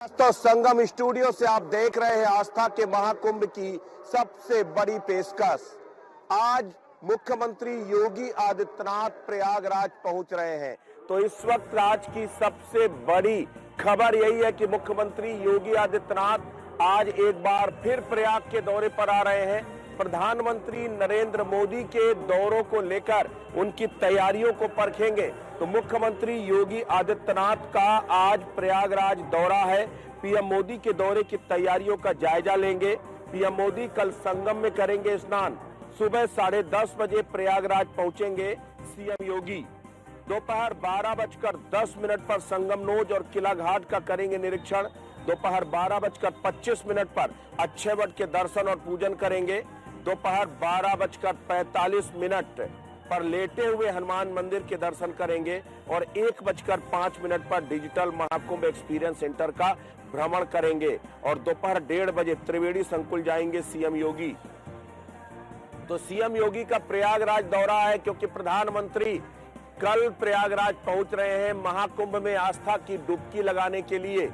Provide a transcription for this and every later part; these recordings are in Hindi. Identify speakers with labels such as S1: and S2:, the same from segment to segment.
S1: तो संगम स्टूडियो से आप देख रहे हैं आस्था के महाकुंभ की सबसे बड़ी पेशकश। आज मुख्यमंत्री योगी आदित्यनाथ प्रयागराज पहुंच रहे हैं। तो इस वक्त आज की सबसे बड़ी खबर यही है कि मुख्यमंत्री योगी आदित्यनाथ आज एक बार फिर प्रयाग के दौरे पर आ रहे हैं। प्रधानमंत्री नरेंद्र मोदी के दौरों को लेकर उनकी तैयारियों को परखेंगे। तो मुख्यमंत्री योगी आदित्यनाथ का आज प्रयागराज दौरा है। पीएम मोदी के दौरे की तैयारियों का जायजा लेंगे। पीएम मोदी कल संगम में करेंगे स्नान। सुबह 10:30 बजे प्रयागराज पहुंचेंगे सीएम योगी। दोपहर 12:10 पर संगमनोज और किला घाट का करेंगे निरीक्षण। दोपहर 12:25 पर अक्षय वट के दर्शन और पूजन करेंगे। दोपहर 12:45 पर लेटे हुए हनुमान मंदिर के दर्शन करेंगे और 1:05 पर डिजिटल महाकुंभ एक्सपीरियंस सेंटर का भ्रमण करेंगे और दोपहर 1:30 बजे त्रिवेणी संकुल जाएंगे सीएम योगी। तो सीएम योगी का प्रयागराज दौरा है क्योंकि प्रधानमंत्री कल प्रयागराज पहुंच रहे हैं महाकुंभ में आस्था की डुबकी लगाने के लिए।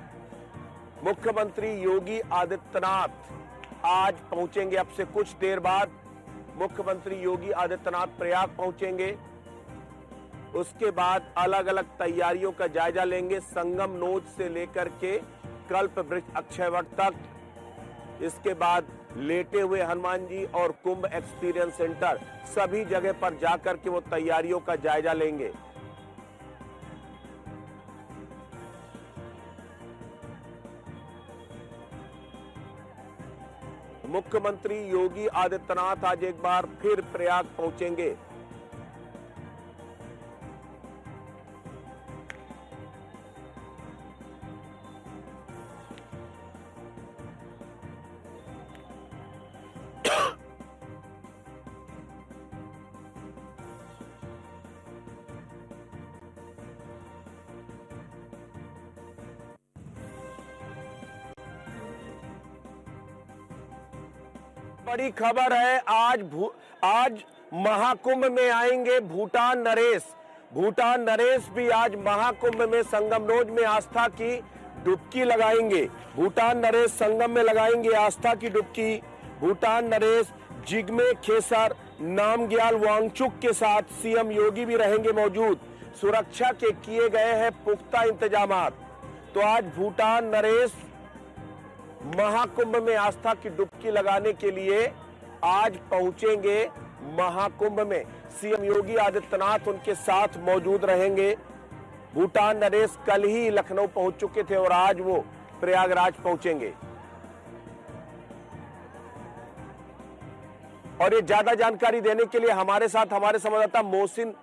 S1: मुख्यमंत्री योगी आदित्यनाथ आज पहुंचेंगे। अब से कुछ देर बाद मुख्यमंत्री योगी आदित्यनाथ प्रयाग पहुंचेंगे। उसके बाद अलग अलग तैयारियों का जायजा लेंगे, संगम नोज से लेकर के कल्प वृक्ष अक्षयवट तक। इसके बाद लेटे हुए हनुमान जी और कुंभ एक्सपीरियंस सेंटर सभी जगह पर जाकर के वो तैयारियों का जायजा लेंगे। मुख्यमंत्री योगी आदित्यनाथ आज एक बार फिर प्रयाग पहुंचेंगे। बड़ी खबर है, आज महाकुंभ में आएंगे भूटान नरेश। भूटान नरेश भी आज महाकुंभ में संगमनोज में आस्था की डुबकी लगाएंगे। भूटान नरेश संगम में लगाएंगे आस्था की डुबकी। भूटान नरेश जिग्मे खेसर नामग्याल वांगचुक के साथ सीएम योगी भी रहेंगे मौजूद। सुरक्षा के किए गए हैं पुख्ता इंतजामात। तो आज भूटान नरेश महाकुंभ में आस्था की डुबकी लगाने के लिए आज पहुंचेंगे महाकुंभ में। सीएम योगी आदित्यनाथ उनके साथ मौजूद रहेंगे। भूटान नरेश कल ही लखनऊ पहुंच चुके थे और आज वो प्रयागराज पहुंचेंगे। और ये ज्यादा जानकारी देने के लिए हमारे साथ हमारे संवाददाता मोहसिन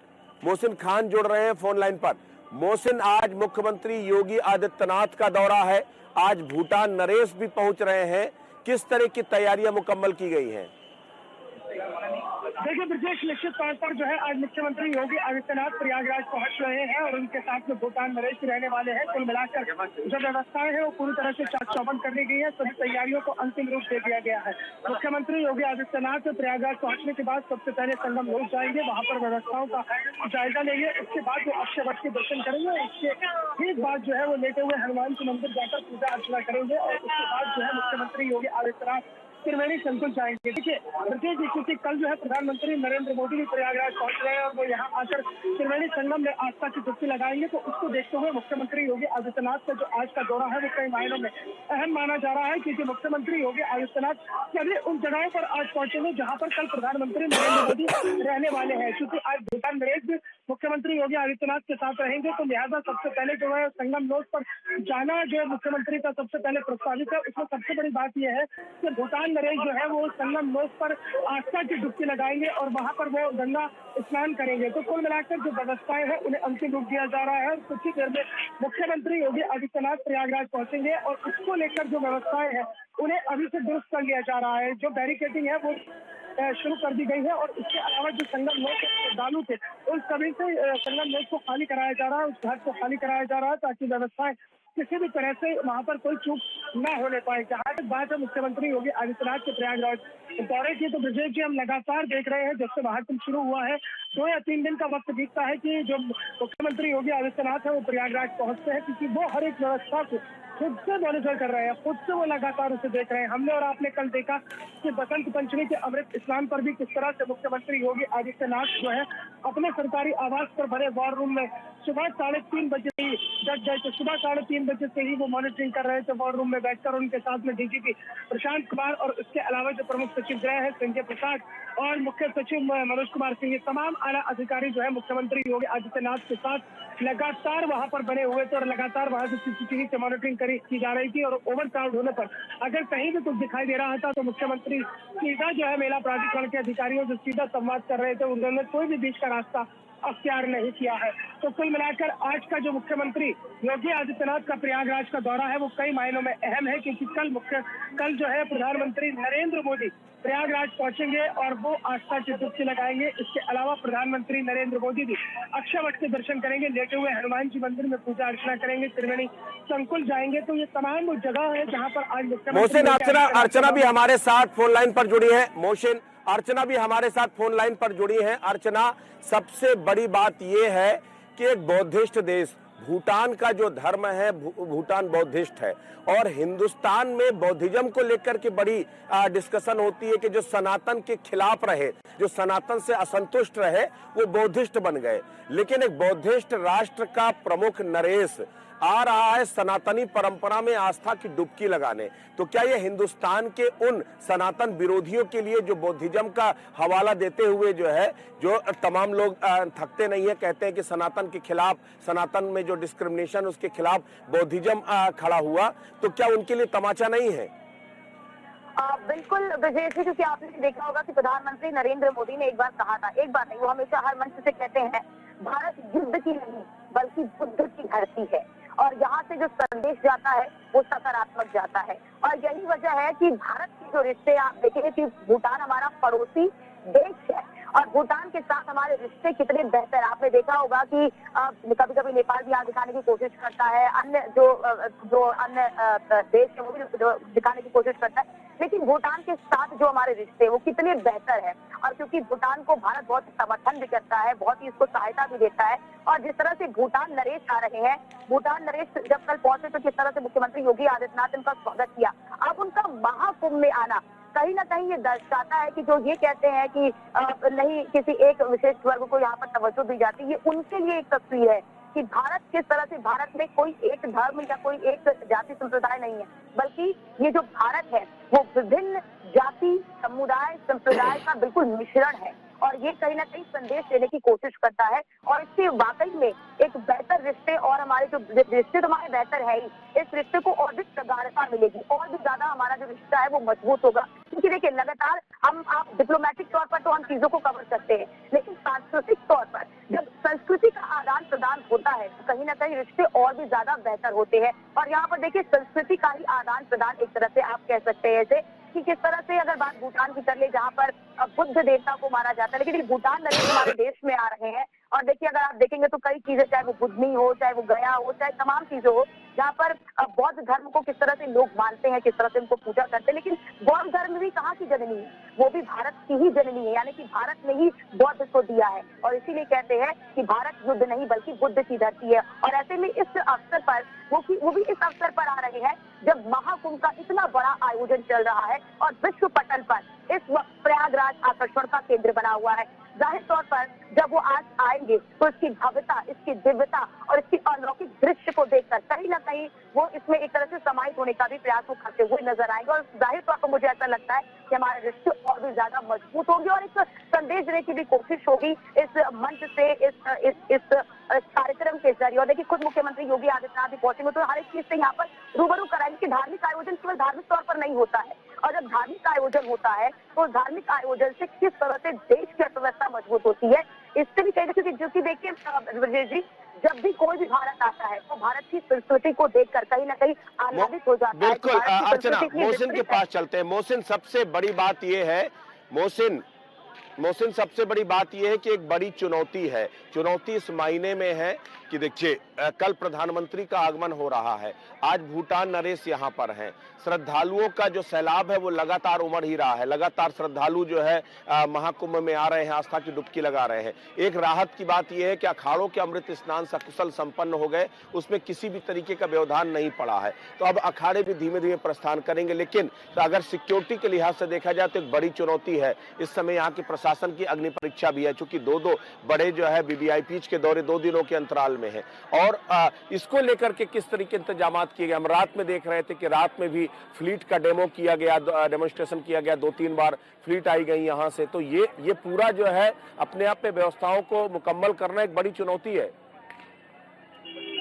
S1: खान जुड़ रहे हैं फोन लाइन पर। मोहसिन, आज मुख्यमंत्री योगी आदित्यनाथ का दौरा है, आज भूटान नरेश भी पहुंच रहे हैं, किस तरह की तैयारियां मुकम्मल की गई हैं?
S2: देखिए ब्रजेश, निश्चित तौर पर जो है आज मुख्यमंत्री योगी आदित्यनाथ प्रयागराज पहुंच रहे हैं और उनके साथ में भूटान नरेश रहने वाले हैं। कुल मिलाकर जो व्यवस्थाएं हैं वो पूरी तरह से चाक चौबंद कर दी गई है। सभी तैयारियों को अंतिम रूप दे दिया गया है। मुख्यमंत्री योगी आदित्यनाथ प्रयागराज पहुंचने के बाद सबसे पहले संगम नोज जाएंगे, वहां पर व्यवस्थाओं का जायजा लेंगे। उसके बाद वो अक्षय वट के दर्शन करेंगे। उसके ठीक बाद जो है वो लेटे हुए हनुमान जी मंदिर जाकर पूजा अर्चना करेंगे और उसके बाद जो है मुख्यमंत्री योगी आदित्यनाथ त्रिवेणी संकुल जाएंगे। देखिए ब्रजेश जी, क्योंकि कल जो है प्रधानमंत्री नरेंद्र मोदी भी प्रयागराज पहुंच रहे हैं और वो यहाँ आकर त्रिवेणी संगम में आस्था की डुबकी लगाएंगे। तो उसको देखते हुए मुख्यमंत्री योगी आदित्यनाथ का जो आज का दौरा है वो कई मायनों में अहम माना जा रहा है, क्योंकि मुख्यमंत्री योगी आदित्यनाथ सभी उन जगहों पर आज पहुंचेंगे जहाँ पर कल प्रधानमंत्री नरेंद्र मोदी रहने वाले हैं। क्योंकि आज भूटान नरेश भी मुख्यमंत्री योगी आदित्यनाथ के साथ रहेंगे, तो लिहाजा सबसे पहले जो है संगम नोज पर जाना जो है मुख्यमंत्री का सबसे पहले प्रस्तावित है। उसमें सबसे बड़ी बात यह है कि भूटान नरेश जो है वो संगम नोज पर आस्था की डुबकी लगाएंगे और वहां पर वो गंगा स्नान करेंगे। तो कुल मिलाकर जो व्यवस्थाएं हैं उन्हें अंतिम रूप दिया जा रहा है। कुछ ही देर में मुख्यमंत्री योगी आदित्यनाथ प्रयागराज पहुंचेंगे और उसको लेकर जो व्यवस्थाएं हैं उन्हें अभी से दुरुस्त कर लिया जा रहा है। जो बैरिकेडिंग है वो शुरू कर दी गई है और इसके अलावा जो संगम नोज के श्रद्धालु थे उन सभी से संगम नोज को खाली कराया जा रहा है, उस घाट को खाली कराया जा रहा है ताकि व्यवस्थाएं किसी भी तरह से वहां पर कोई चूक न होने पाए। जहां तक बात है मुख्यमंत्री योगी आदित्यनाथ के प्रयागराज दौरे की, तो ब्रजेश जी हम लगातार देख रहे हैं जब से महाकुंभ शुरू हुआ है 2 या 3 दिन का वक्त बीतता है कि जो मुख्यमंत्री योगी आदित्यनाथ है वो प्रयागराज पहुंचते हैं, क्योंकि वो हर एक व्यवस्था को खुद से मॉनिटर कर रहे हैं, खुद से वो लगातार उसे देख रहे हैं। हमने और आपने कल देखा कि बसंत पंचमी के अमृत स्नान पर भी किस तरह से मुख्यमंत्री योगी आदित्यनाथ जो है अपने सरकारी आवास पर बने वॉर रूम में सुबह 3:30 बजे ही जग गए। तो सुबह 3:30 बजे से ही वो मॉनिटरिंग कर रहे थे वॉर रूम में बैठकर। उनके साथ में डीजीपी प्रशांत कुमार और इसके अलावा जो प्रमुख सचिव गृह है संजय प्रसाद और मुख्य सचिव मनोज कुमार सिंह, ये तमाम आला अधिकारी जो है मुख्यमंत्री योगी आदित्यनाथ के साथ लगातार वहां पर बने हुए थे और लगातार वहां से सीसीटीवी से मॉनिटरिंग की जा रही थी। और ओवर क्राउड होने पर अगर कहीं भी कुछ दिखाई दे रहा था तो मुख्यमंत्री सीधा जो है मेला प्राधिकरण के अधिकारियों से सीधा संवाद कर रहे थे, उन्होंने कोई भी बीच का रास्ता अख्तियार नहीं किया है। तो कुल मिलाकर आज का जो मुख्यमंत्री योगी आदित्यनाथ का प्रयागराज का दौरा है वो कई मायनों में अहम है, क्योंकि कल जो है प्रधानमंत्री नरेंद्र मोदी प्रयागराज पहुंचेंगे और वो आस्था की डुबकी लगाएंगे। इसके अलावा प्रधानमंत्री नरेंद्र मोदी भी अक्षयवट के दर्शन करेंगे, लेटे हुए हनुमान जी मंदिर में पूजा अर्चना करेंगे, त्रिवेणी संकुल जाएंगे। तो ये तमाम वो जगह है जहाँ पर आज
S1: मोहसिन, अर्चना भी हमारे साथ फोन लाइन पर जुड़ी है। मोहसिन, अर्चना भी हमारे साथ फोन लाइन पर जुड़ी है। अर्चना, सबसे बड़ी बात यह है कि एक बौद्धिस्ट देश भूटान का जो धर्म है, भूटान बौद्धिस्ट है और हिंदुस्तान में बौद्धिज्म को लेकर के बड़ी डिस्कशन होती है कि जो सनातन के खिलाफ रहे, जो सनातन से असंतुष्ट रहे, वो बौद्धिस्ट बन गए। लेकिन एक बौद्धिस्ट राष्ट्र का प्रमुख नरेश आ रहा है सनातनी परंपरा में आस्था की डुबकी लगाने। तो क्या ये हिंदुस्तान के उन सनातन विरोधियों के लिए जो बौद्धिज्म का हवाला देते हुए जो है, जो तमाम लोग थकते नहीं है, कहते हैं कि सनातन के खिलाफ, सनातन में जो डिस्क्रिमिनेशन उसके खिलाफ बौद्धिज्म खड़ा हुआ, तो क्या उनके लिए तमाचा नहीं है?
S3: बिल्कुल ब्रजेश जी, क्योंकि आपने देखा होगा कि प्रधानमंत्री नरेंद्र मोदी ने एक बार कहा था, एक बार नहीं, वो हमेशा हर मंच से कहते हैं भारत युद्ध की नहीं बल्कि बुद्ध की धरती है। और यहाँ से जो संदेश जाता है वो सकारात्मक जाता है। और यही वजह है कि भारत के जो रिश्ते आप देखेंगे कि भूटान हमारा पड़ोसी देश है और भूटान के साथ हमारे रिश्ते कितने बेहतर। आपने देखा होगा कि कभी कभी नेपाल भी यहाँ दिखाने की कोशिश करता है, अन्य जो अन्य देश है वो भी दिखाने की कोशिश करता है, लेकिन भूटान के साथ जो हमारे रिश्ते वो कितने बेहतर है। और क्योंकि भूटान को भारत बहुत समर्थन भी करता है, बहुत ही इसको सहायता भी देता है। और जिस तरह से भूटान नरेश आ रहे हैं, भूटान नरेश जब कल पहुंचे तो किस तरह से मुख्यमंत्री योगी आदित्यनाथ ने उनका स्वागत किया। अब उनका महाकुंभ में आना कहीं ना कहीं ये दर्शाता है कि जो ये कहते हैं कि नहीं किसी एक विशेष वर्ग को यहाँ पर तवज्जो दी जाती है, ये उनके लिए एक तस्वीर है कि भारत किस तरह से, भारत में कोई एक धर्म या कोई एक जाति संप्रदाय नहीं है, बल्कि ये जो भारत है वो विभिन्न जाति समुदाय संप्रदाय का बिल्कुल मिश्रण है। और ये कहीं ना कहीं संदेश देने की कोशिश करता है और इससे वाकई में एक बेहतर रिश्ते, और हमारे जो रिश्ते तो हमारे बेहतर है ही, इस रिश्ते को और भी प्रगाढ़ता मिलेगी, और भी ज्यादा हमारा जो रिश्ता है वो मजबूत होगा। क्योंकि देखिए लगातार आप डिप्लोमेटिक तौर पर तो हम चीजों को कवर करते हैं, लेकिन सांस्कृतिक तौर पर जब संस्कृति का आदान प्रदान होता है तो कहीं ना कहीं रिश्ते और भी ज्यादा बेहतर होते हैं। और यहाँ पर देखिए संस्कृति का ही आदान प्रदान एक तरह से आप कह सकते हैं ऐसे कि किस तरह से अगर बात भूटान की कर ले जहाँ पर बुद्ध देवता को माना जाता है, लेकिन भूटान नरेश हमारे देश में आ रहे हैं। और देखिए अगर आप देखेंगे तो कई चीजें, चाहे वो बुद्धनी हो, चाहे वो गया हो, चाहे तमाम चीजें हो, जहाँ पर बौद्ध धर्म को किस तरह से लोग मानते हैं, किस तरह से उनको पूजा करते हैं, लेकिन बौद्ध धर्म भी कहाँ की जननी है, वो भी भारत की ही जननी है, यानी कि भारत ने ही बौद्ध को दिया है। और इसीलिए कहते हैं कि भारत युद्ध नहीं बल्कि बुद्ध की धरती है। और ऐसे में इस अवसर पर वो भी इस अवसर पर आ रहे हैं जब महाकुंभ का इतना बड़ा आयोजन चल रहा है और विश्व पटल पर इस वक्त प्रयागराज आकर्षण का केंद्र बना हुआ है। जाहिर तौर पर जब वो आज आएंगे तो इसकी भव्यता, इसकी दिव्यता और इसकी अलौकिक दृश्य को देखकर कहीं ना कहीं वो इसमें एक तरह से समाहित होने का भी प्रयास वो करते हुए नजर आएंगे। और जाहिर तौर पर मुझे ऐसा लगता है कि हमारे रिश्ते और भी ज्यादा मजबूत होंगे और एक संदेश देने की भी कोशिश होगी इस मंच से, इस कार्यक्रम के जरिए। और देखिए खुद मुख्यमंत्री योगी आदित्यनाथ भी पहुंचेंगे तो हर एक चीज से यहाँ पर रूबरू कराएंगे कि धार्मिक आयोजन केवल धार्मिक तौर पर नहीं होता है, और जब धार्मिक आयोजन होता है तो धार्मिक आयोजन से किस तरह से देश की अर्थव्यवस्था मजबूत होती है, इससे भी कहीं क्योंकि जो कि देखिए ब्रजेश जी, जब भी कोई भी भारत आता है तो भारत की संस्कृति को देखकर कहीं ना कहीं आह्लादित हो जाता है।
S1: बिल्कुल अर्चना, मोहसिन के पास चलते हैं। मोहसिन, सबसे बड़ी बात यह है, मोहसिन मोहसिन, सबसे बड़ी बात यह है कि एक बड़ी चुनौती है। चुनौती इस मायने में है कि देखिए, कल प्रधानमंत्री का आगमन हो रहा है। आज भूटान नरेश यहाँ पर हैं। श्रद्धालुओं का जो सैलाब है वो लगातार उमड़ ही रहा है। लगातार श्रद्धालु जो है महाकुंभ में आ रहे हैं, आस्था की डुबकी लगा रहे हैं। एक राहत की बात यह है कि अखाड़ों के अमृत स्नान सकुशल संपन्न हो गए, उसमें किसी भी तरीके का व्यवधान नहीं पड़ा है। तो अब अखाड़े भी धीमे धीमे प्रस्थान करेंगे। लेकिन तो अगर सिक्योरिटी के लिहाज से देखा जाए तो एक बड़ी चुनौती है इस समय यहाँ की प्रशासन की अग्नि परीक्षा भी है, चूंकि दो बड़े जो है वीवीआईपी के दौरे 2 दिनों के अंतराल में है। और इसको लेकर के किस तरीके इंतजाम किए गए, हम रात में देख रहे थे कि रात में भी फ्लीट का डेमोन्स्ट्रेशन किया गया, 2-3 बार फ्लीट आई गई यहाँ से। तो ये पूरा जो है अपने आप में व्यवस्थाओं को मुकम्मल करना एक बड़ी चुनौती है।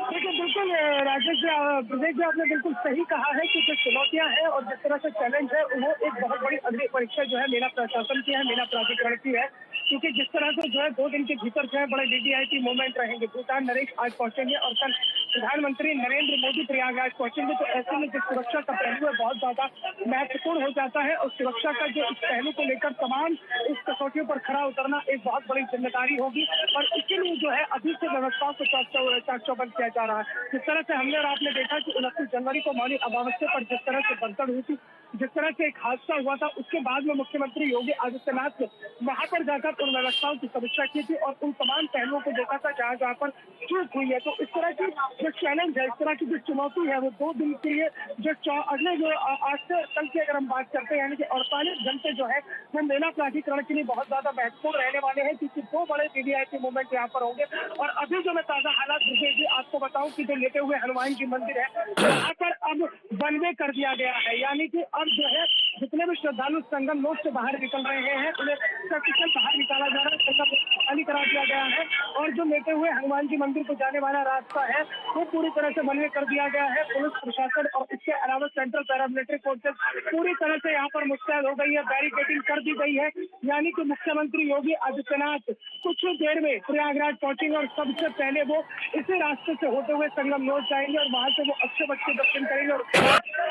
S2: देखिए, बिल्कुल राजेश जी, प्रदेश जी, आपने बिल्कुल सही कहा है कि जो चुनौतियां हैं और जिस तरह से चैलेंज है वो एक बहुत बड़ी अग्नि परीक्षा जो है मेला प्रशासन की है, मेला प्राधिकरण की है। क्योंकि जिस तरह से जो है 2 दिन के भीतर जो है बड़े वीवीआईपी मूवमेंट रहेंगे। भूटान नरेश आज पहुंचेंगे और कल प्रधानमंत्री नरेंद्र मोदी प्रयागराज पहुंचेंगे। तो ऐसे में जो सुरक्षा का पहलू है बहुत ज्यादा महत्वपूर्ण हो जाता है और सुरक्षा का जो इस पहलू को लेकर तमाम इस कसौटियों पर खरा उतरना एक बहुत बड़ी जिम्मेदारी होगी। और इसके लिए जो है अभी से व्यवस्थाओं को चाक चौबंद किया जा रहा है। जिस तरह से हमने और आपने देखा कि 29 जनवरी को मौनी अमावस्या पर जिस तरह से भगदड़ हुई थी, जिस तरह से एक हादसा हुआ था, उसके बाद में मुख्यमंत्री योगी आदित्यनाथ ने वहां पर जाकर उन व्यवस्थाओं की समीक्षा की थी और उन तमाम पहलुओं को देखा था जहाँ जहाँ पर चूक हुई है। तो इस तरह की जो चैलेंज है, इस तरह की जो चुनौती है, वो 2 दिन के लिए जो अगले जो आज से कल की अगर हम बात करते हैं, यानी कि 48 घंटे जो है वो मेला प्राधिकरण के लिए बहुत ज्यादा महत्वपूर्ण रहने वाले हैं। क्योंकि 2 बड़े वीवीआईपी मूवमेंट यहाँ पर होंगे। और अभी जो मैं ताजा हालात भी आपको बताऊं कि जो लेटे हुए हनुमान जी मंदिर है वहाँ पर अब वन वे कर दिया गया है। यानी कि अब जो है जितने भी श्रद्धालु संगम नोट से बाहर निकल रहे हैं उन्हें सकुशल बाहर निकाला जा रहा है, संगम खाली करा दिया गया है। और जो लेटे हुए हनुमान जी मंदिर को जाने वाला रास्ता है वो पूरी तरह से वन वे कर दिया गया है। पुलिस प्रशासन और इसके अलावा सेंट्रल पैरामिलिट्री फोर्सेज पूरी तरह से यहाँ पर मुस्तैद हो गई है, बैरिकेडिंग कर दी गई है। यानी कि मुख्यमंत्री योगी आदित्यनाथ कुछ देर में प्रयागराज पहुंचेंगे और सबसे पहले वो इसी रास्ते से होते हुए संगम नोट जाएंगे और वहां से वो अक्षय वट के दर्शन करेंगे और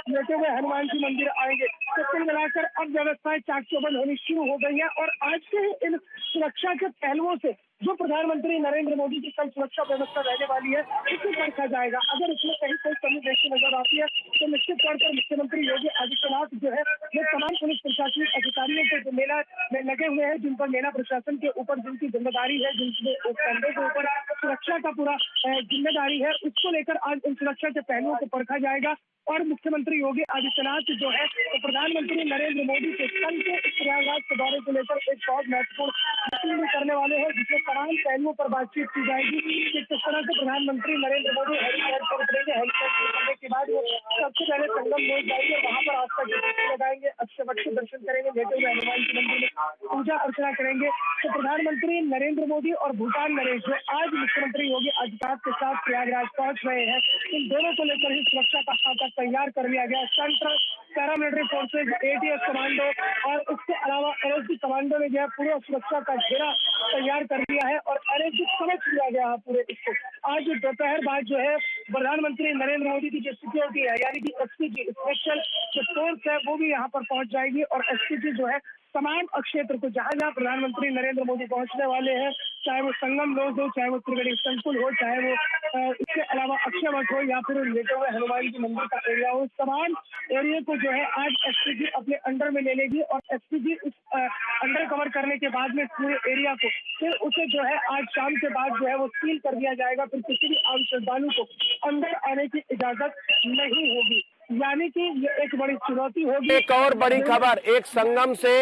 S2: लेटे हुए हनुमान जी मंदिर आएंगे। तो कुल मिलाकर अब व्यवस्थाएं चाक चौबंद होनी शुरू हो गई है। और आज के इन सुरक्षा के पहलुओं से जो प्रधानमंत्री नरेंद्र मोदी की कल सुरक्षा व्यवस्था रहने वाली है इसे देखा जाएगा। अगर इसमें कहीं कोई कमी देखी नजर आती है तो निश्चित तौर पर मुख्यमंत्री योगी आदित्यनाथ जो है वो तमाम पुलिस प्रशासनिक अधिकारियों के जो मेला में लगे हुए हैं, जिन पर मेला प्रशासन के ऊपर जिनकी जिम्मेदारी है, जिनके कंधे के ऊपर सुरक्षा का पूरा जिम्मेदारी है, उसको लेकर आज इन सुरक्षा के पहलुओं को परखा जाएगा। और मुख्यमंत्री योगी आदित्यनाथ जो है तो प्रधानमंत्री नरेंद्र मोदी के कल के प्रयागराज के दौरे को लेकर एक बहुत महत्वपूर्ण मीटिंग भी करने वाले हैं, जिसमें तमाम पहलुओं पर बातचीत की जाएगी कि किस तरह से प्रधानमंत्री नरेंद्र मोदी हेलीपैड पर उतरेंगे। हेलीपैड पर उतरने के बाद वो सबसे पहले संगम नोट जाएंगे, वहां पर आस्था की डुबकी लगाएंगे, अक्षय वट के दर्शन करेंगे, लेटे हुए हनुमान जी मंदिर में पूजा अर्चना करेंगे। तो प्रधानमंत्री नरेंद्र मोदी और भूटान नरेश जो आज मुख्यमंत्री योगी आदित्यनाथ के साथ प्रयागराज पहुंच रहे हैं, इन दोनों को लेकर ही सुरक्षा का खाका तैयार कर लिया गया। Central paramilitary forces, ATS commando और इसके अलावा एनएसजी कमांडो ने जो है पूरा सुरक्षा का घेरा तैयार कर लिया है और एनएसजी समझ लिया गया है पूरे इसको। आज दोपहर बाद जो है प्रधानमंत्री नरेंद्र मोदी की जो सिक्योरिटी है, यानी कि एसपीजी स्पेशल जो फोर्स है वो भी यहाँ पर पहुंच जाएगी। और एसपीजी जो है तमाम क्षेत्र को जहां जहां प्रधानमंत्री नरेंद्र मोदी पहुंचने वाले हैं, चाहे वो संगम नोट हो, चाहे वो त्रिवेणी संकुल हो, चाहे वो इसके अलावा अक्षय वट हो या फिर लेटे हुए हनुमान जी मंदिर का एरिया हो, तमाम एरिया को जो है आज एसपीजी अपने अंडर में ले लेगी। और एसपीजी इस अंडर कवर करने के बाद में पूरे एरिया को फिर उसे जो है आज शाम के बाद जो है वो सील कर दिया जाएगा। फिर किसी भी आम श्रद्धालु को अंदर आने की इजाजत नहीं होगी। यानी कि ये एक बड़ी चुनौती होगी।
S1: एक और बड़ी खबर, एक संगम से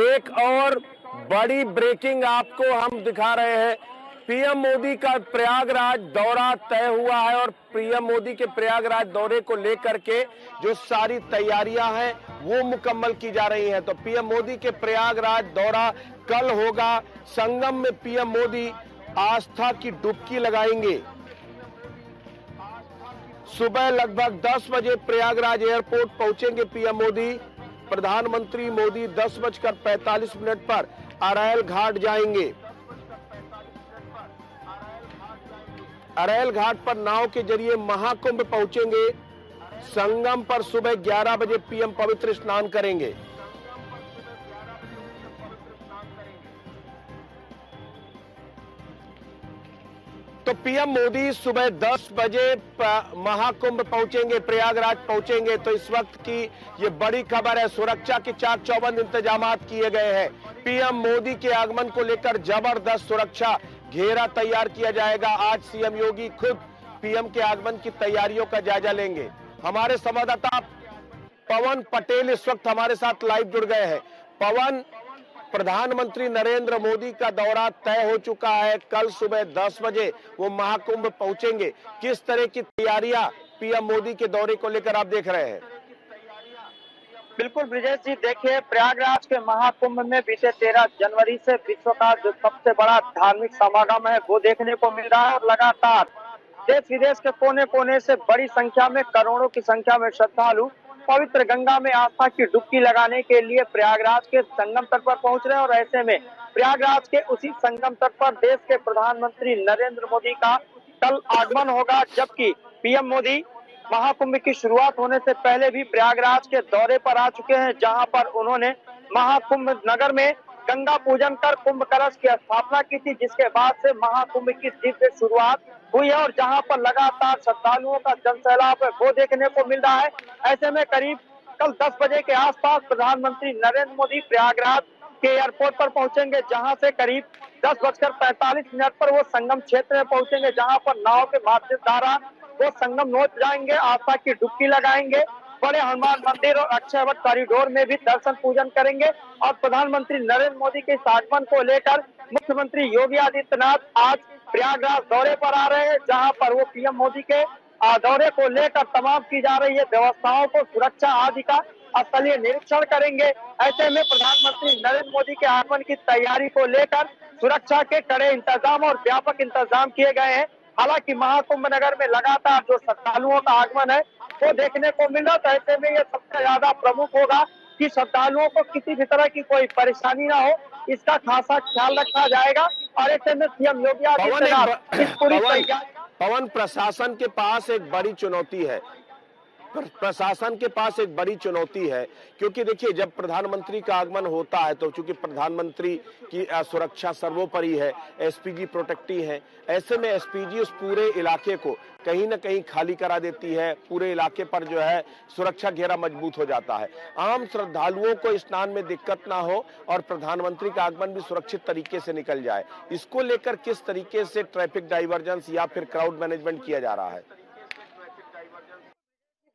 S1: एक और बड़ी ब्रेकिंग आपको हम दिखा रहे हैं। पीएम मोदी का प्रयागराज दौरा तय हुआ है और पीएम मोदी के प्रयागराज दौरे को लेकर के जो सारी तैयारियां हैं वो मुकम्मल की जा रही हैं। तो पीएम मोदी के प्रयागराज दौरा कल होगा। संगम में पीएम मोदी आस्था की डुबकी लगाएंगे। सुबह लगभग 10 बजे प्रयागराज एयरपोर्ट पहुंचेंगे पीएम मोदी। प्रधानमंत्री मोदी 10:45 पर अरैल घाट जाएंगे। अरैल घाट पर नाव के जरिए महाकुंभ पहुंचेंगे। संगम पर सुबह 11 बजे पीएम पवित्र स्नान करेंगे। तो पीएम मोदी सुबह 10 बजे महाकुंभ पहुंचेंगे, प्रयागराज पहुंचेंगे। तो इस वक्त की ये बड़ी खबर है, सुरक्षा के चाक चौबंद इंतजाम किए गए हैं। पीएम मोदी के आगमन को लेकर जबरदस्त सुरक्षा घेरा तैयार किया जाएगा। आज सीएम योगी खुद पीएम के आगमन की तैयारियों का जायजा लेंगे। हमारे संवाददाता पवन पटेल इस वक्त हमारे साथ लाइव जुड़ गए हैं। पवन, प्रधानमंत्री नरेंद्र मोदी का दौरा तय हो चुका है, कल सुबह 10 बजे वो महाकुंभ पहुंचेंगे। किस तरह की तैयारियां पीएम मोदी के दौरे को लेकर आप देख रहे हैं?
S4: बिल्कुल ब्रिजेश जी, देखिए प्रयागराज के महाकुंभ में बीते 13 जनवरी से विश्व का जो सबसे बड़ा धार्मिक समागम है वो देखने को मिल रहा है और लगातार देश विदेश के कोने कोने से बड़ी संख्या में, करोड़ों की संख्या में श्रद्धालु पवित्र गंगा में आस्था की डुबकी लगाने के लिए प्रयागराज के संगम तट पर पहुंच रहे हैं। और ऐसे में प्रयागराज के उसी संगम तट पर देश के प्रधानमंत्री नरेंद्र मोदी का कल आगमन होगा, जबकि पीएम मोदी महाकुंभ की शुरुआत होने से पहले भी प्रयागराज के दौरे पर आ चुके हैं, जहां पर उन्होंने महाकुंभ नगर में गंगा पूजन कर कुंभ कलश की स्थापना की थी, जिसके बाद से महाकुंभ की दिव्य शुरुआत हुई है। और जहां पर लगातार श्रद्धालुओं का जनसैलाब है वो देखने को मिल रहा है। ऐसे में करीब कल 10 बजे के आसपास प्रधानमंत्री नरेंद्र मोदी प्रयागराज के एयरपोर्ट पर पहुंचेंगे, जहां से करीब 10:45 पर वो संगम क्षेत्र में पहुंचेंगे, जहां पर नाव के माध्यम द्वारा वो संगम नोच जाएंगे, आस्था की डुबकी लगाएंगे, बड़े हनुमान मंदिर और अक्षयवट कॉरिडोर में भी दर्शन पूजन करेंगे। और प्रधानमंत्री नरेंद्र मोदी के इस आगमन को लेकर मुख्यमंत्री योगी आदित्यनाथ आज प्रयागराज दौरे पर आ रहे हैं, जहां पर वो पीएम मोदी के दौरे को लेकर तमाम की जा रही है व्यवस्थाओं को, सुरक्षा आदि का स्थलीय निरीक्षण करेंगे। ऐसे में प्रधानमंत्री नरेंद्र मोदी के आगमन की तैयारी को लेकर सुरक्षा के कड़े इंतजाम और व्यापक इंतजाम किए गए हैं। हालांकि महाकुंभ नगर में लगातार जो श्रद्धालुओं का आगमन है वो देखने को मिल रहा, तो ऐसे में ये सबसे ज्यादा प्रमुख होगा कि श्रद्धालुओं को किसी भी तरह की कोई परेशानी ना हो, इसका खासा ख्याल रखा जाएगा। और ऐसे में सीएम योगी आदित्यनाथ इस पूरी तैयारी
S1: पवन, प्रशासन के पास एक बड़ी चुनौती है, प्रशासन के पास एक बड़ी चुनौती है, क्योंकि देखिए जब प्रधानमंत्री का आगमन होता है तो चूंकि प्रधानमंत्री की सुरक्षा सर्वोपरि है, एसपीजी प्रोटेक्टी है, ऐसे में एसपीजी उस पूरे इलाके को कहीं ना कहीं खाली करा देती है, पूरे इलाके पर जो है सुरक्षा घेरा मजबूत हो जाता है। आम श्रद्धालुओं को स्नान में दिक्कत ना हो और प्रधानमंत्री का आगमन भी सुरक्षित तरीके से निकल जाए, इसको लेकर किस तरीके से ट्रैफिक डाइवर्जेंस या फिर क्राउड मैनेजमेंट किया जा रहा है?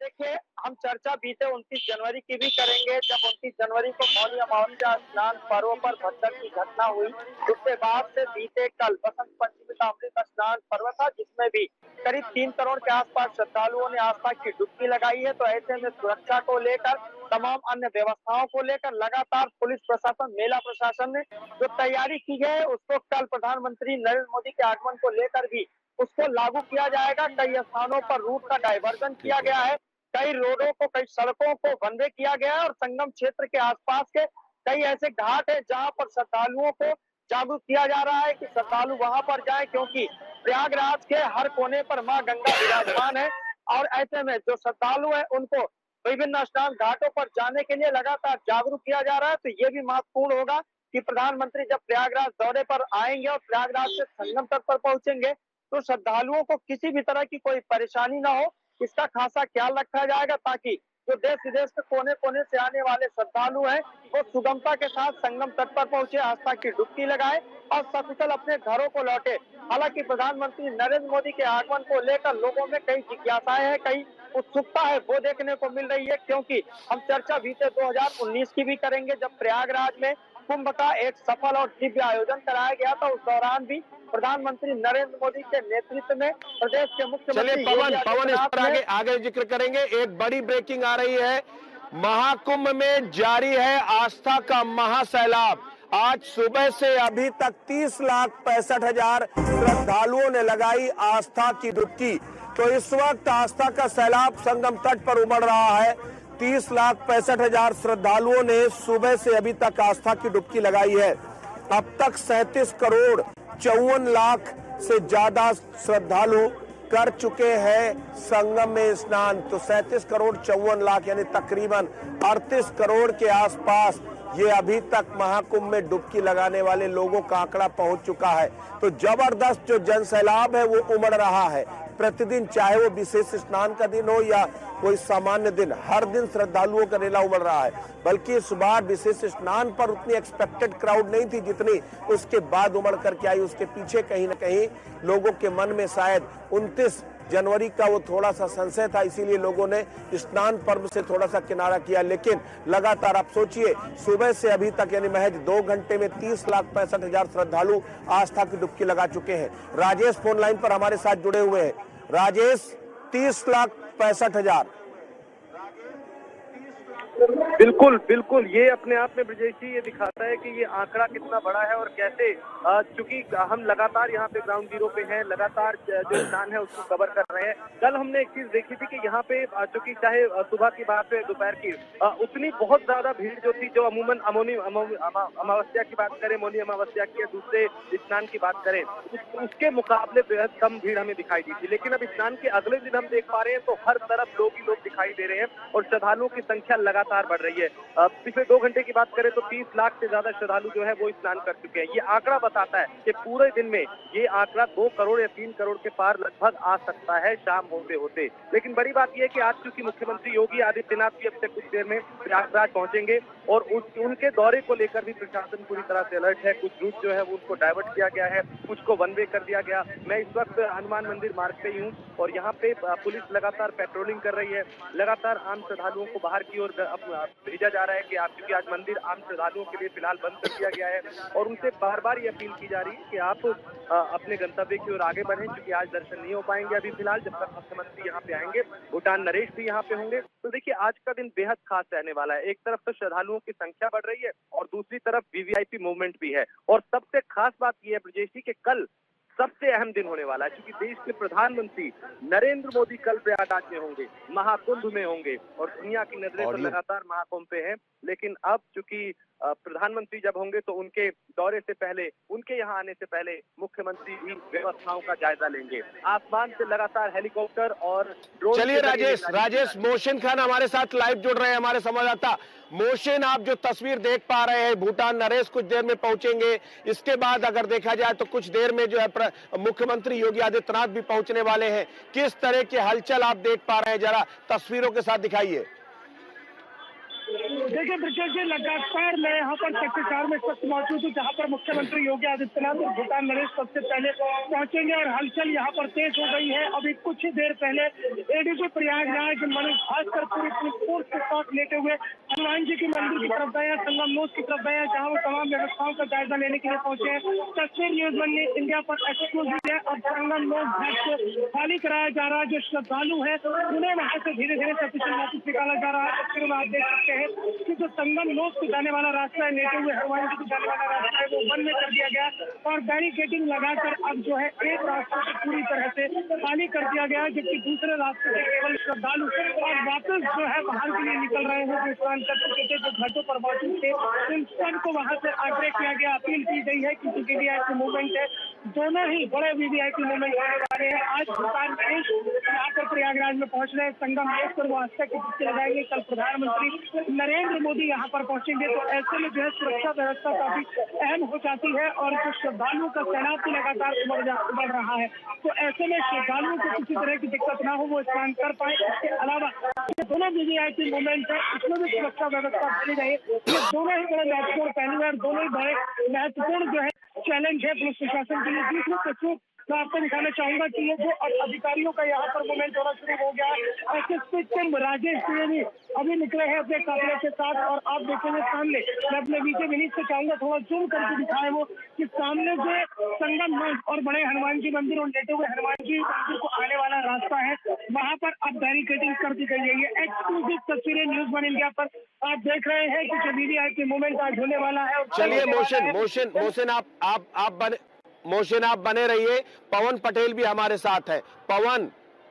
S4: देखिए, हम चर्चा बीते 29 जनवरी की भी करेंगे, जब 29 जनवरी को मौनी अमावस्या स्नान पर्व पर भगदड़ की घटना हुई। उसके बाद से बीते कल बसंत पंचमी का अमृत स्नान पर्व था, जिसमें भी करीब 3 करोड़ के आसपास श्रद्धालुओं ने आस्था की डुबकी लगाई है। तो ऐसे में सुरक्षा को लेकर, तमाम अन्य व्यवस्थाओं को लेकर लगातार पुलिस प्रशासन, मेला प्रशासन ने जो तैयारी की है उसको कल प्रधानमंत्री नरेंद्र मोदी के आगमन को लेकर भी उसको लागू किया जाएगा। कई स्थानों पर रूट का डायवर्जन किया गया है, कई रोडों को, कई सड़कों को वन वे किया गया है और संगम क्षेत्र के आसपास के कई ऐसे घाट है जहां पर श्रद्धालुओं को जागरूक किया जा रहा है कि श्रद्धालु वहां पर जाएं, क्योंकि प्रयागराज के हर कोने पर मां गंगा विराजमान है। और ऐसे में जो श्रद्धालु है उनको विभिन्न स्नान घाटों पर जाने के लिए लगातार जागरूक किया जा रहा है। तो ये भी महत्वपूर्ण होगा कि प्रधानमंत्री जब प्रयागराज दौरे पर आएंगे और प्रयागराज से संगम तट पर पहुंचेंगे तो श्रद्धालुओं को किसी भी तरह की कोई परेशानी ना हो, इसका खासा ख्याल रखा जाएगा, ताकि जो देश विदेश के कोने कोने से आने वाले श्रद्धालु हैं वो सुगमता के साथ संगम तट पर पहुंचे, आस्था की डुबकी लगाए और सकुशल अपने घरों को लौटे। हालांकि प्रधानमंत्री नरेंद्र मोदी के आगमन को लेकर लोगों में कई जिज्ञासाएं हैं, कई उत्सुकता है वो देखने को मिल रही है, क्योंकि हम चर्चा बीते 2019 की भी करेंगे, जब प्रयागराज में कुंभ का एक सफल और दिव्य आयोजन कराया गया था। उस दौरान भी प्रधानमंत्री नरेंद्र मोदी के नेतृत्व में प्रदेश के मुख्यमंत्री
S1: पवन इस पर आगे जिक्र करेंगे। एक बड़ी ब्रेकिंग आ रही है, महाकुंभ में जारी है आस्था का महासैलाब। आज सुबह से अभी तक 30,65,000 श्रद्धालुओं ने लगाई आस्था की डुबकी। तो इस वक्त आस्था का सैलाब संगम तट पर उमड़ रहा है। 30,65,000 श्रद्धालुओं ने सुबह से अभी तक आस्था की डुबकी लगाई है। अब तक 37 करोड़ 54 लाख से ज्यादा श्रद्धालु कर चुके हैं संगम में स्नान। तो 37 करोड़ 54 लाख यानी तकरीबन 38 करोड़ के आसपास ये अभी तक महाकुंभ में डुबकी लगाने वाले लोगों का आंकड़ा पहुंच चुका है। तो जबरदस्त जो जन सैलाब है वो उमड़ रहा है प्रतिदिन, चाहे वो विशेष स्नान का दिन हो या कोई सामान्य दिन, हर दिन श्रद्धालुओं का रेला उमड़ रहा है। बल्कि इस बार विशेष स्नान पर उतनी एक्सपेक्टेड क्राउड नहीं थी जितनी उसके बाद उमड़ करके आई। उसके पीछे कहीं ना कहीं लोगों के मन में शायद 29 जनवरी का वो थोड़ा सा संशय था, इसीलिए लोगों ने स्नान पर्व से थोड़ा सा किनारा किया। लेकिन लगातार आप सोचिए, सुबह से अभी तक यानी महज 2 घंटे में 30,65,000 श्रद्धालु आस्था की डुबकी लगा चुके हैं। राजेश फोन लाइन पर हमारे साथ जुड़े हुए हैं। राजेश, 30,65,000।
S5: बिल्कुल बिल्कुल, ये अपने आप में ब्रजेश जी ये दिखाता है कि ये आंकड़ा कितना बड़ा है और कैसे, चूंकि हम लगातार यहाँ पे ग्राउंड जीरो पे हैं, लगातार जो स्नान है उसको कवर कर रहे हैं। कल हमने एक चीज देखी थी कि यहाँ पे चूंकि चाहे सुबह की बात है दोपहर की, उतनी बहुत ज्यादा भीड़ जो थी, जो अमूमन अमावस्या की बात करें, मौनी अमावस्या की, दूसरे स्नान की बात करें, उसके मुकाबले बेहद कम भीड़ हमें दिखाई दी थी। लेकिन अब स्नान के अगले दिन हम देख पा रहे हैं तो हर तरफ लोग ही लोग दिखाई दे रहे हैं और श्रद्धालुओं की संख्या लगातार बढ़ रही है। पिछले 2 घंटे की बात करें तो 30 लाख से ज्यादा श्रद्धालु जो है वो स्नान कर चुके हैं। ये आंकड़ा बताता है कि पूरे दिन में ये आंकड़ा 2 करोड़ या 3 करोड़ के पार लगभग आ सकता है शाम होते होते। लेकिन बड़ी बात यह है कि आज चूंकि मुख्यमंत्री योगी आदित्यनाथ भी अब से कुछ देर में प्रयागराज पहुंचेंगे और उनके दौरे को लेकर भी प्रशासन पूरी तरह से अलर्ट है। कुछ रूट जो है वो उनको डाइवर्ट किया गया है, कुछ को वन वे कर दिया गया। मैं इस वक्त हनुमान मंदिर मार्ग पे ही हूँ और यहाँ पे पुलिस लगातार पेट्रोलिंग कर रही है। लगातार आम श्रद्धालुओं को बाहर की ओर भेजा जा रहा है कि आप, क्योंकि आज मंदिर आम श्रद्धालुओं के लिए फिलहाल बंद कर दिया गया है और उनसे बार बार ये अपील की जा रही है कि आप अपने गंतव्य की ओर आगे बढ़ें, क्योंकि आज दर्शन नहीं हो पाएंगे अभी फिलहाल, जब तक मुख्यमंत्री यहाँ पे आएंगे। भूटान नरेश भी यहाँ पे होंगे। तो देखिए, आज का दिन बेहद खास रहने वाला है। एक तरफ तो श्रद्धालुओं की संख्या बढ़ रही है और दूसरी तरफ वीवीआईपी मूवमेंट भी है। और सबसे खास बात यह है ब्रजेश जी कि कल सबसे अहम दिन होने वाला है, क्योंकि देश के प्रधानमंत्री नरेंद्र मोदी कल प्रयागराज में होंगे, महाकुंभ में होंगे और दुनिया की नजरें तो लगातार महाकुंभ पे हैं। लेकिन अब चूंकि प्रधानमंत्री जब होंगे तो उनके दौरे से पहले, उनके यहाँ आने से पहले मुख्यमंत्री भी व्यवस्थाओं का जायजा लेंगे। आसमान से लगातार हेलीकॉप्टर और ड्रोन।
S1: चलिए राजेश मोहसिन खान हमारे साथ लाइव जुड़ रहे हैं, हमारे संवाददाता। मोहसिन, आप जो तस्वीर देख पा रहे हैं, भूटान नरेश कुछ देर में पहुंचेंगे। इसके बाद अगर देखा जाए तो कुछ देर में जो है मुख्यमंत्री योगी आदित्यनाथ भी पहुंचने वाले हैं। किस तरह की हलचल आप देख पा रहे हैं, जरा तस्वीरों के साथ दिखाइए।
S2: देखिए ब्रजेश जी, लगातार मैं यहाँ पर सेक्टर 4 में इस वक्त मौजूद हूँ, जहाँ पर मुख्यमंत्री योगी आदित्यनाथ और भूटान नरेश सबसे पहले पहुंचेंगे और हलचल यहाँ पर तेज हो गई है। अभी कुछ ही देर पहले एडीजी प्रयागराज मनोज भास्कर पूरी फोर्स के साथ लेते हुए हनुमान जी के मंदिर की तरफ गए, संगम नोज की तरफ गए, जहाँ वो तमाम व्यवस्थाओं का जायजा लेने के लिए पहुंचे हैं। तस्वीर न्यूज वन इंडिया पर एक्सक्लूसिव है और संगम नोज घाट को खाली कराया जा रहा है। जो श्रद्धालु है उन्हें वहां से धीरे धीरे सफिशिएंट वापस निकाला जा रहा है। तस्वीर में आप देख सकते हैं कि जो संगम नोज को जाने वाला रास्ता है, लेते हुए हनुमान जी को जाने वाला रास्ता है, वो बंद में कर दिया गया और बैरिकेडिंग लगाकर अब जो है एक रास्ते को पूरी तरह से खाली कर दिया गया है, जबकि दूसरे रास्ते से केवल श्रद्धालु और वापस जो है बाहर के लिए निकल रहे हैं। जो स्नान कर चुके थे, जो घाटों पर मौजूद थे, उन सबको वहां से आग्रह किया गया, अपील की गई है कि वीवीआईपी मूवमेंट है, दोनों ही बड़े वीवीआईपी मूवमेंट होने वाले हैं। आज भूटान नरेश यहाँ पर प्रयागराज में पहुंच रहे हैं, संगम नोज पर वो आस्था की डुबकी लगाएंगे। कल प्रधानमंत्री नरेंद्र मोदी यहाँ पर पहुंचेंगे, तो ऐसे में जो है सुरक्षा व्यवस्था काफी अहम हो जाती है और जो श्रद्धालुओं का सैलाब भी लगातार उमड़ रहा है। तो ऐसे में श्रद्धालुओं को किसी तरह की दिक्कत ना हो, वो स्नान कर पाए। इसके अलावा दोनों वीवीआईपी मूवमेंट है, इसमें भी सुरक्षा व्यवस्था बनी रही। ये दोनों ही बड़े महत्वपूर्ण पहलू है और दोनों ही बड़े महत्वपूर्ण जो है चैलेंज है पुलिस प्रशासन के लिए। दूसरी तस्वीर मैं आपको दिखाना चाहूंगा कि ये जो अधिकारियों का यहाँ पर मूवमेंट होना शुरू हो गया है। एसएसपी टीम राजेश त्रिवेदी अभी निकले हैं अपने काफिले के साथ और आप देखेंगे सामने, मैं अपने वीडियो विनीत से चाहूंगा थोड़ा जूम करके दिखाए वो कि सामने जो संगम नोज और बड़े हनुमान जी मंदिर और लेटे हुए हनुमान जी मंदिर को आने वाला रास्ता है, वहाँ पर अब बैरिकेडिंग कर दी गई है। ये एक्सक्लूसिव तस्वीरें न्यूज वन इंडिया पर आप देख रहे हैं कि जो वीवीआईपी मूवमेंट आज होने वाला है।
S1: चलिए मोहसिन आप बने रहिए। पवन पटेल भी हमारे साथ है। पवन,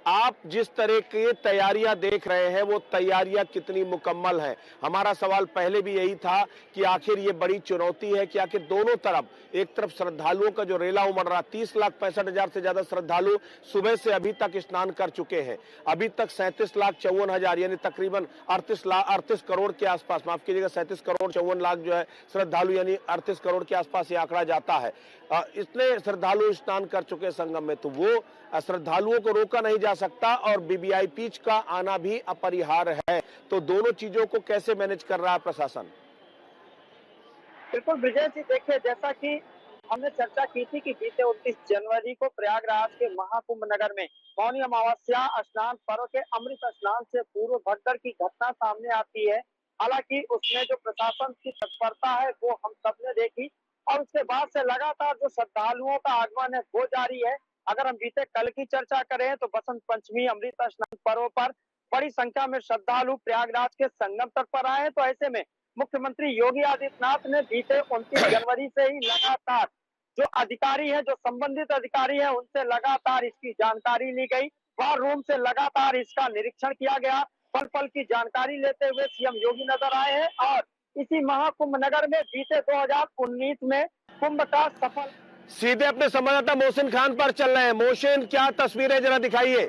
S1: आप जिस तरह की तैयारियां देख रहे हैं वो तैयारियां कितनी मुकम्मल हैं। हमारा सवाल पहले भी यही था कि आखिर ये बड़ी चुनौती है कि आखिर दोनों तरफ, एक तरफ श्रद्धालुओं का जो रेला उमड़ रहा, 30,65,000 से ज्यादा श्रद्धालु सुबह से अभी तक स्नान कर चुके हैं। अभी तक 37,54,000 यानी तकरीबन 38 करोड़ के आसपास, माफ कीजिएगा 37 करोड़ 54 लाख जो है श्रद्धालु, यानी 38 करोड़ के आसपास ये आंकड़ा जाता है। इतने श्रद्धालु स्नान कर चुके संगम में, तो वो श्रद्धालुओं को रोका नहीं जा सकता और वीवीआईपी का आना भी अपरिहार्य है। तो दोनों चीजों को कैसे मैनेज कर रहा है प्रशासन?
S4: बिल्कुल विजय जी, देखिए जैसा कि हमने चर्चा की थी कि बीते 29 जनवरी को प्रयागराज के महाकुंभ नगर में मौनी अमावस्या स्नान पर्व के अमृत स्नान से पूर्व भगदड़ की घटना सामने आती है। हालांकि उसमें जो प्रशासन की तत्परता है वो हम सबने देखी और उसके बाद से लगातार जो श्रद्धालुओं का आगमन है वो जारी है। अगर हम बीते कल की चर्चा करें तो बसंत पंचमी अमृत स्नान पर्व पर बड़ी संख्या में श्रद्धालु प्रयागराज के संगम तट पर आए हैं। तो ऐसे में मुख्यमंत्री योगी आदित्यनाथ ने बीते 29 जनवरी से ही लगातार जो अधिकारी है, जो संबंधित अधिकारी है, उनसे लगातार इसकी जानकारी ली गई। वॉर रूम से लगातार इसका निरीक्षण किया गया। पल पल की जानकारी लेते हुए सीएम योगी नजर आए हैं और इसी महाकुंभ नगर में बीते 2019 में कुंभ का सफल।
S1: सीधे अपने संवाददाता मोहसिन खान पर चल रहे हैं। मोहसिन, क्या तस्वीरें जरा दिखाइए।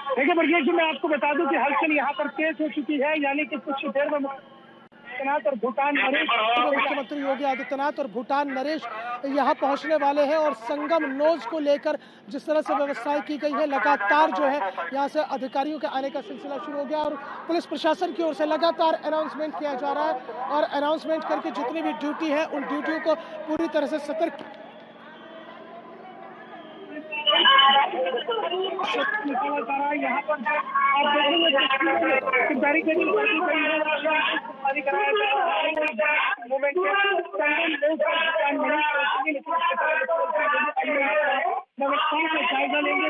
S2: देखिए ब्रजेश जी, मैं आपको बता दूं कि हलचल यहाँ पर तेज हो चुकी है, यानी कि कुछ देर में और भूटान नरेश, मुख्यमंत्री योगी आदित्यनाथ और भूटान नरेश यहाँ पहुँचने वाले हैं और संगम नोज को लेकर जिस तरह से व्यवस्थाएं की गई है, लगातार जो है यहाँ से अधिकारियों के आने का सिलसिला शुरू हो गया और पुलिस प्रशासन की ओर से लगातार अनाउंसमेंट किया जा रहा है और अनाउंसमेंट करके जितनी भी ड्यूटी है उन ड्यूटियों को पूरी तरह से सतर्क निकाला जा रहा है। यहाँ पर आप देखेंगे बैरिकेडिंग कर दी गई है, मूवमेंट व्यवस्थाओं का जायजा लेंगे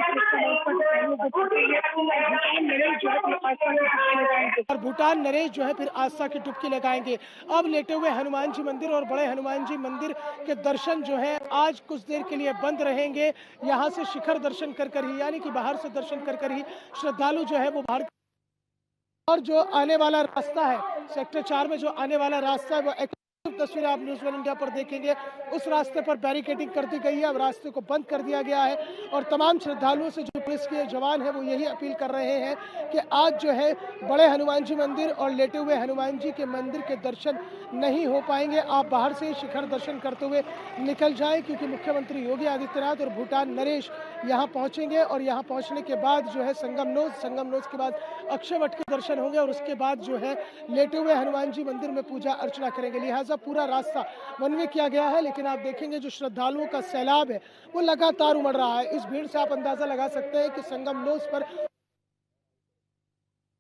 S2: और भूटान नरेश जो है फिर आस्था की डुबकी लगाएंगे। अब लेटे हुए हनुमान जी मंदिर और बड़े हनुमान जी मंदिर के दर्शन जो है आज कुछ देर के लिए बंद रहेंगे। यहाँ से शिखर दर्शन कर ही, यानी कि बाहर से दर्शन कर ही श्रद्धालु जो है वो बाहर, और जो आने वाला रास्ता है सेक्टर 4 में जो आने वाला रास्ता है वो तस्वीर आप न्यूज़ वन इंडिया पर देखेंगे। उस रास्ते पर बैरिकेडिंग कर दी गई है, अब रास्ते को बंद कर दिया गया है और तमाम श्रद्धालुओं से जो पुलिस के जवान हैं वो यही अपील कर रहे हैं कि आज जो है बड़े हनुमान जी मंदिर और लेटे हुए हनुमान जी के मंदिर के दर्शन नहीं हो पाएंगे। आप बाहर से शिखर दर्शन करते हुए निकल जाएं, क्योंकि मुख्यमंत्री योगी आदित्यनाथ और भूटान नरेश यहाँ पहुँचेंगे और यहाँ पहुँचने के बाद जो है संगम नोज के बाद अक्षय वट के दर्शन होंगे और उसके बाद जो है लेटे हुए हनुमान जी मंदिर में पूजा अर्चना करेंगे। लिहाजा पूरा रास्ता वन वे किया गया है, लेकिन आप देखेंगे जो श्रद्धालुओं का सैलाब है वो लगातार उमड़ रहा है। इस भीड़ से आप अंदाजा लगा सकते हैं कि संगम नोज पर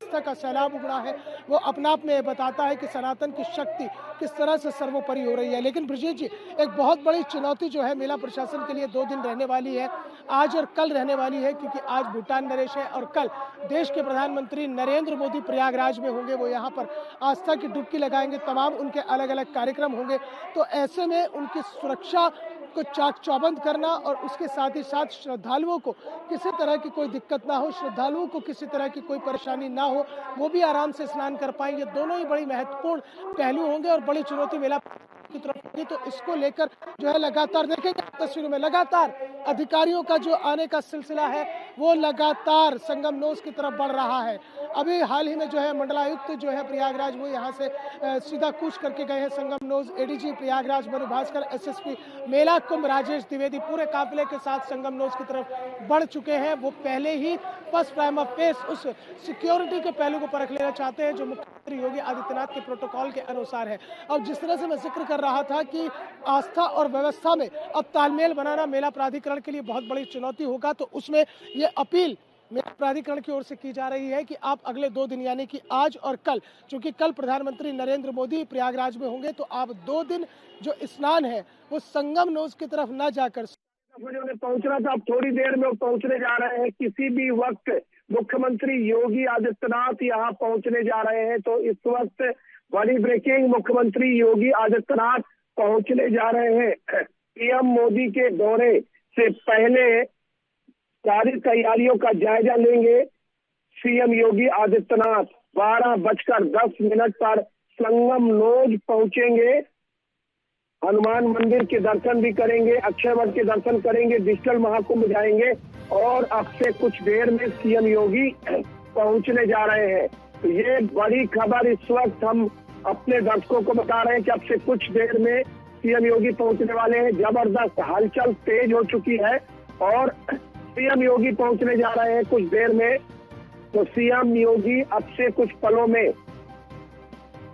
S2: का सैलाब उमड़ा है, वो अपना आप में बताता है कि सनातन की शक्ति किस तरह से सर्वोपरि हो रही है। लेकिन ब्रजेश जी, एक बहुत बड़ी चुनौती जो है मेला प्रशासन के लिए 2 दिन रहने वाली है, आज और कल रहने वाली है, क्योंकि आज भूटान नरेश है और कल देश के प्रधानमंत्री नरेंद्र मोदी प्रयागराज में होंगे। वो यहाँ पर आस्था की डुबकी लगाएंगे, तमाम उनके अलग अलग कार्यक्रम होंगे। तो ऐसे में उनकी सुरक्षा को चाक चौबंद करना और उसके साथ ही साथ श्रद्धालुओं को किसी तरह की कोई दिक्कत ना हो, श्रद्धालुओं को किसी तरह की कोई परेशानी ना हो, वो भी आराम से स्नान कर पाएंगे, दोनों ही बड़ी महत्वपूर्ण पहलू होंगे और बड़ी चुनौती मेला की तरफ होगी। तो इसको लेकर जो है लगातार देखेंगे तस्वीरों में लगातार अधिकारियों का जो आने का सिलसिला है वो लगातार संगम नोज की तरफ बढ़ रहा है। अभी हाल ही में जो है मंडलायुक्त जो है प्रयागराज वो यहाँ से सीधा कूच करके गए हैं Sangam nose. ADG Prayagraj Manu Bhaskar, SSP Mela Kumbh Rajesh Dwivedi पूरे काफिले के साथ संगम नोज की तरफ बढ़ चुके हैं। वो पहले ही फर्स्ट प्राइम ऑफ फेस उस सिक्योरिटी के पहलू को परख लेना चाहते हैं जो मुख्यमंत्री योगी आदित्यनाथ के प्रोटोकॉल के अनुसार है। अब जिस तरह से मैं जिक्र कर रहा था कि आस्था और व्यवस्था में अब तालमेल बनाना मेला प्राधिकरण के लिए बहुत बड़ी चुनौती होगा, तो उसमें ये अपील मेला प्राधिकरण की ओर से की जा रही है कि आप अगले 2 दिन यानी कि आज और कल, क्योंकि कल प्रधानमंत्री नरेंद्र मोदी प्रयागराज में होंगे, तो आप 2 दिन जो स्नान है वो संगम नोज की तरफ न जाकर
S6: पहुंचना था, अब थोड़ी देर में वो पहुंचने जा रहे हैं। किसी भी वक्त मुख्यमंत्री योगी आदित्यनाथ यहाँ पहुंचने जा रहे हैं। तो इस वक्त बड़ी ब्रेकिंग, मुख्यमंत्री योगी आदित्यनाथ पहुंचने जा रहे हैं। पीएम मोदी के दौरे से पहले सारी तैयारियों का जायजा लेंगे सीएम योगी आदित्यनाथ। 12:10 पर संगम नोज पहुंचेंगे, हनुमान मंदिर के दर्शन भी करेंगे, अक्षय वट के दर्शन करेंगे, डिजिटल महाकुंभ जाएंगे और अब से कुछ देर में सीएम योगी पहुंचने जा रहे हैं। तो ये बड़ी खबर इस वक्त हम अपने दर्शकों को बता रहे हैं कि अब से कुछ देर में सीएम योगी पहुंचने वाले हैं। जबरदस्त हलचल तेज हो चुकी है और सीएम योगी पहुंचने जा रहे हैं कुछ देर में। तो सीएम योगी अब से कुछ पलों में